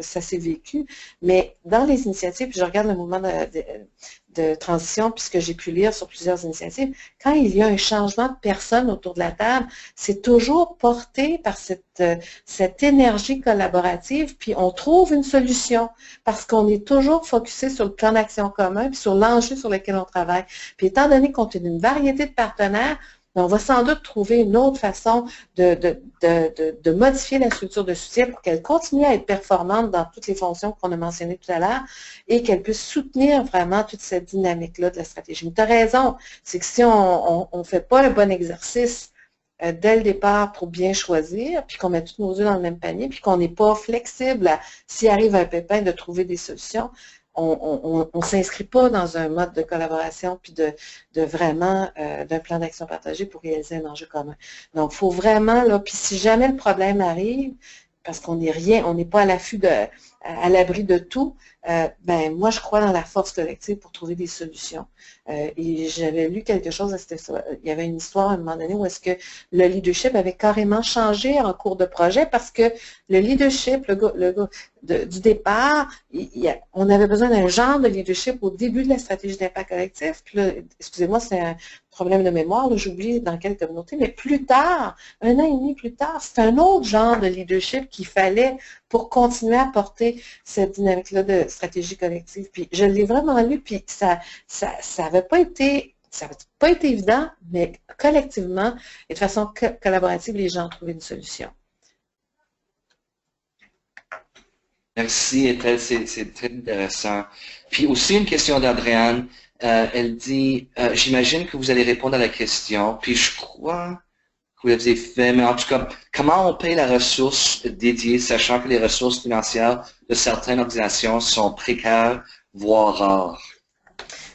ça s'est vécu, mais dans les initiatives, puis je regarde le mouvement de transition, puisque j'ai pu lire sur plusieurs initiatives, quand il y a un changement de personnes autour de la table, c'est toujours porté par cette énergie collaborative, puis on trouve une solution, parce qu'on est toujours focusé sur le plan d'action commun, puis sur l'enjeu sur lequel on travaille. Puis étant donné qu'on est une variété de partenaires, on va sans doute trouver une autre façon de modifier la structure de soutien pour qu'elle continue à être performante dans toutes les fonctions qu'on a mentionnées tout à l'heure et qu'elle puisse soutenir vraiment toute cette dynamique-là de la stratégie. Mais tu as raison, c'est que si on ne fait pas le bon exercice dès le départ pour bien choisir, puis qu'on met tous nos œufs dans le même panier, puis qu'on n'est pas flexible s'il arrive un pépin de trouver des solutions, on ne s'inscrit pas dans un mode de collaboration puis de vraiment d'un plan d'action partagé pour réaliser un enjeu commun. Donc, il faut vraiment, là, puis si jamais le problème arrive, parce qu'on n'est rien, on n'est pas à l'affût à l'abri de tout, ben moi, je crois dans la force collective pour trouver des solutions. Et j'avais lu quelque chose, il y avait une histoire à un moment donné où est-ce que le leadership avait carrément changé en cours de projet parce que le leadership, du départ, on avait besoin d'un genre de leadership au début de la stratégie d'impact collectif. Puis là, excusez-moi, c'est un problème de mémoire, j'oublie dans quelle communauté, mais plus tard, 1 an et demi plus tard, c'est un autre genre de leadership qu'il fallait pour continuer à porter cette dynamique-là de stratégie collective. Puis je l'ai vraiment lu, puis ça n'avait pas été évident, mais collectivement et de façon collaborative, les gens ont trouvé une solution. Merci, Ethel, c'est très intéressant. Puis aussi une question d'Adrienne. Elle dit, j'imagine que vous allez répondre à la question, puis je crois que vous l'avez fait, mais en tout cas, comment on paye la ressource dédiée, sachant que les ressources financières de certaines organisations sont précaires, voire rares?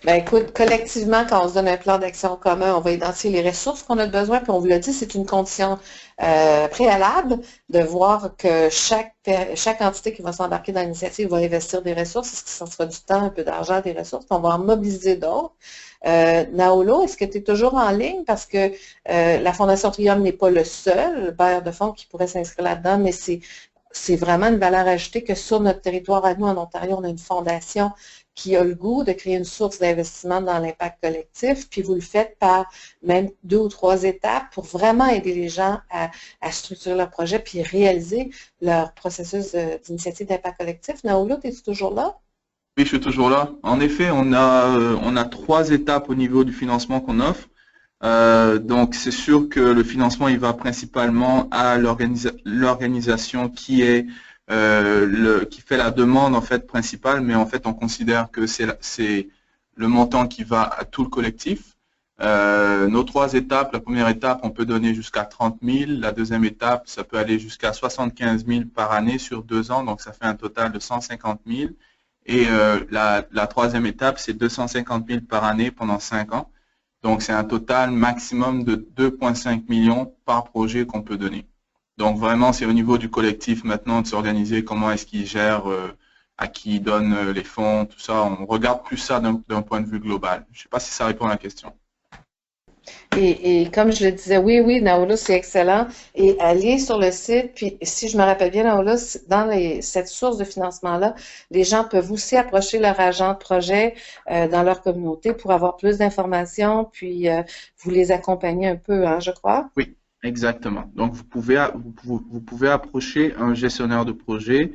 Ben écoute, collectivement, quand on se donne un plan d'action commun, on va identifier les ressources qu'on a besoin, puis on vous l'a dit, c'est une condition préalable de voir que chaque entité qui va s'embarquer dans l'initiative va investir des ressources. Est-ce que ça sera du temps, un peu d'argent, des ressources, puis on va en mobiliser d'autres. Naolo, est-ce que tu es toujours en ligne? Parce que la Fondation Trium n'est pas le seul bailleur de fonds qui pourrait s'inscrire là-dedans, mais c'est vraiment une valeur ajoutée que sur notre territoire à nous, en Ontario, on a une fondation qui a le goût de créer une source d'investissement dans l'impact collectif, puis vous le faites par même 2 ou 3 étapes pour vraiment aider les gens à structurer leur projet puis réaliser leur processus d'initiative d'impact collectif. Naolo, es-tu toujours là? Oui, je suis toujours là. En effet, on a 3 étapes au niveau du financement qu'on offre. Donc, c'est sûr que le financement, il va principalement à l'organisation qui fait la demande en fait principale, mais en fait, on considère que c'est le montant qui va à tout le collectif. Nos 3 étapes, la première étape, on peut donner jusqu'à 30 000. La deuxième étape, ça peut aller jusqu'à 75 000 par année sur 2 ans, donc ça fait un total de 150 000. Et la troisième étape, c'est 250 000 par année pendant 5 ans. Donc, c'est un total maximum de 2,5 millions par projet qu'on peut donner. Donc, vraiment, c'est au niveau du collectif maintenant de s'organiser, comment est-ce qu'il gère, à qui il donne les fonds, tout ça. On regarde plus ça d'un point de vue global. Je ne sais pas si ça répond à la question. Et comme je le disais, oui, Naola, c'est excellent. Et aller sur le site, puis si je me rappelle bien, Naola, dans cette source de financement-là, les gens peuvent aussi approcher leur agent de projet dans leur communauté pour avoir plus d'informations, puis vous les accompagner un peu, hein, je crois. Oui, exactement. Donc, vous pouvez approcher un gestionnaire de projet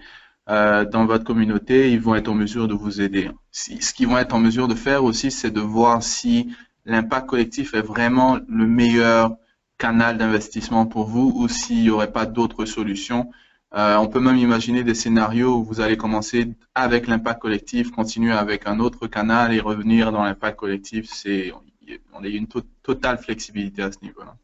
dans votre communauté. Ils vont être en mesure de vous aider. Ce qu'ils vont être en mesure de faire aussi, c'est de voir si l'impact collectif est vraiment le meilleur canal d'investissement pour vous ou s'il n'y aurait pas d'autres solutions. On peut même imaginer des scénarios où vous allez commencer avec l'impact collectif, continuer avec un autre canal et revenir dans l'impact collectif. On a une totale flexibilité à ce niveau-là.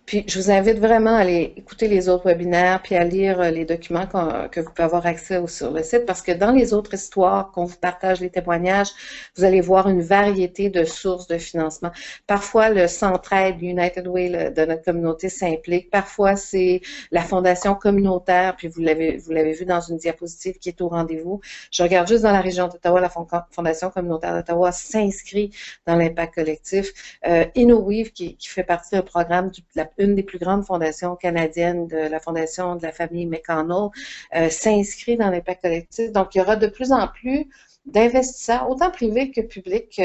Puis, je vous invite vraiment à aller écouter les autres webinaires, puis à lire les documents que vous pouvez avoir accès sur le site, parce que dans les autres histoires qu'on vous partage, les témoignages, vous allez voir une variété de sources de financement. Parfois, le Centraide, United Way de notre communauté s'implique. Parfois, c'est la fondation communautaire, puis vous l'avez vu dans une diapositive qui est au rendez-vous. Je regarde juste dans la région d'Ottawa, la fondation communautaire d'Ottawa s'inscrit dans l'impact collectif. InnoWeave, qui fait partie d'un programme une des plus grandes fondations canadiennes de la fondation de la famille McConnell, s'inscrit dans l'impact collectif. Donc, il y aura de plus en plus d'investisseurs, autant privés que publics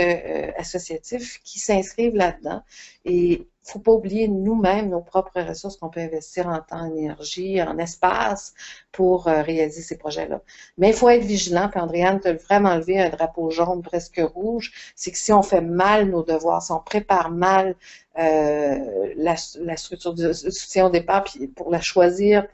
associatifs, qui s'inscrivent là-dedans. Et il ne faut pas oublier nous-mêmes nos propres ressources qu'on peut investir en temps, en énergie, en espace pour réaliser ces projets-là. Mais il faut être vigilant, puis Andréane, tu as vraiment levé un drapeau jaune presque rouge, c'est que si on fait mal nos devoirs, si on prépare mal la structure de soutien au départ, puis pour la choisir,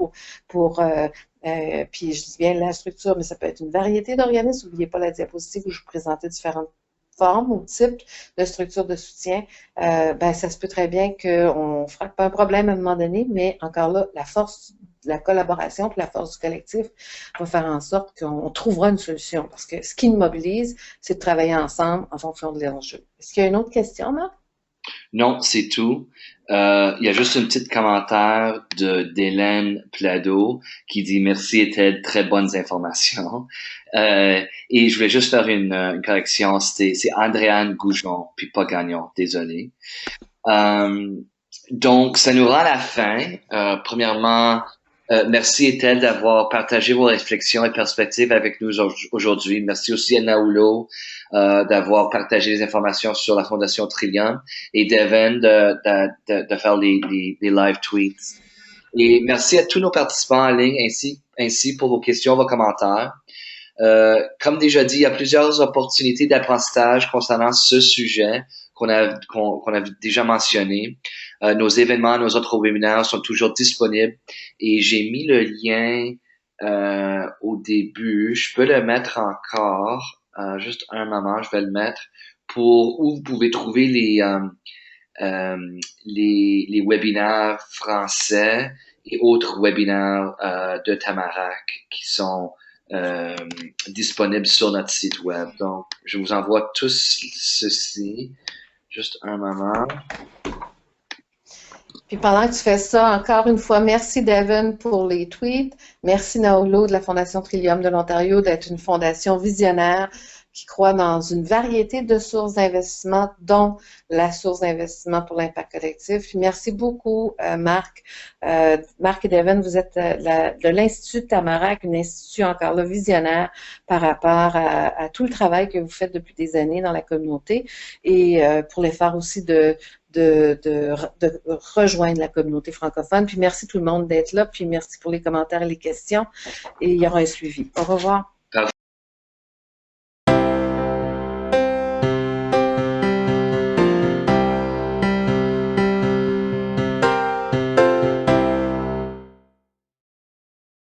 puis je dis bien la structure, mais ça peut être une variété d'organismes. N'oubliez pas la diapositive où je vous présentais différentes formes ou types de structures de soutien. Ben, ça se peut très bien qu'on ne frappe pas un problème à un moment donné, mais encore là, la force de la collaboration puis la force du collectif va faire en sorte qu'on trouvera une solution. Parce que ce qui nous mobilise, c'est de travailler ensemble en fonction de l'enjeu. Est-ce qu'il y a une autre question, Marc? Non, c'est tout. Il y a juste un petit commentaire d'Hélène Plado qui dit merci Ethel, très bonnes informations. Et je voulais juste faire une correction, c'est Andréane Goujon, puis pas Gagnon, désolé. Donc, ça nous rend à la fin. Premièrement, merci Ethel d'avoir partagé vos réflexions et perspectives avec nous aujourd'hui. Merci aussi à Naola d'avoir partagé les informations sur la Fondation Trillium et Devin de faire les live tweets. Et merci à tous nos participants en ligne ainsi pour vos questions, vos commentaires. Comme déjà dit, il y a plusieurs opportunités d'apprentissage concernant ce sujet qu'on a déjà mentionné. Nos événements, nos autres webinaires sont toujours disponibles et j'ai mis le lien au début. Je peux le mettre encore. Juste un moment, je vais le mettre pour où vous pouvez trouver les webinaires français et autres webinaires de Tamarack qui sont disponibles sur notre site web. Donc, je vous envoie tous ceci. Juste un moment. Puis pendant que tu fais ça, encore une fois, merci Devin pour les tweets. Merci Naola de la Fondation Trillium de l'Ontario d'être une fondation visionnaire qui croit dans une variété de sources d'investissement, dont la source d'investissement pour l'impact collectif. Puis merci beaucoup, Marc. Marc et Devin, vous êtes de l'Institut de Tamarack, un institut encore là visionnaire par rapport à tout le travail que vous faites depuis des années dans la communauté et pour l'effort aussi de rejoindre la communauté francophone. Puis merci tout le monde d'être là, puis merci pour les commentaires et les questions. Et il y aura un suivi. Au revoir.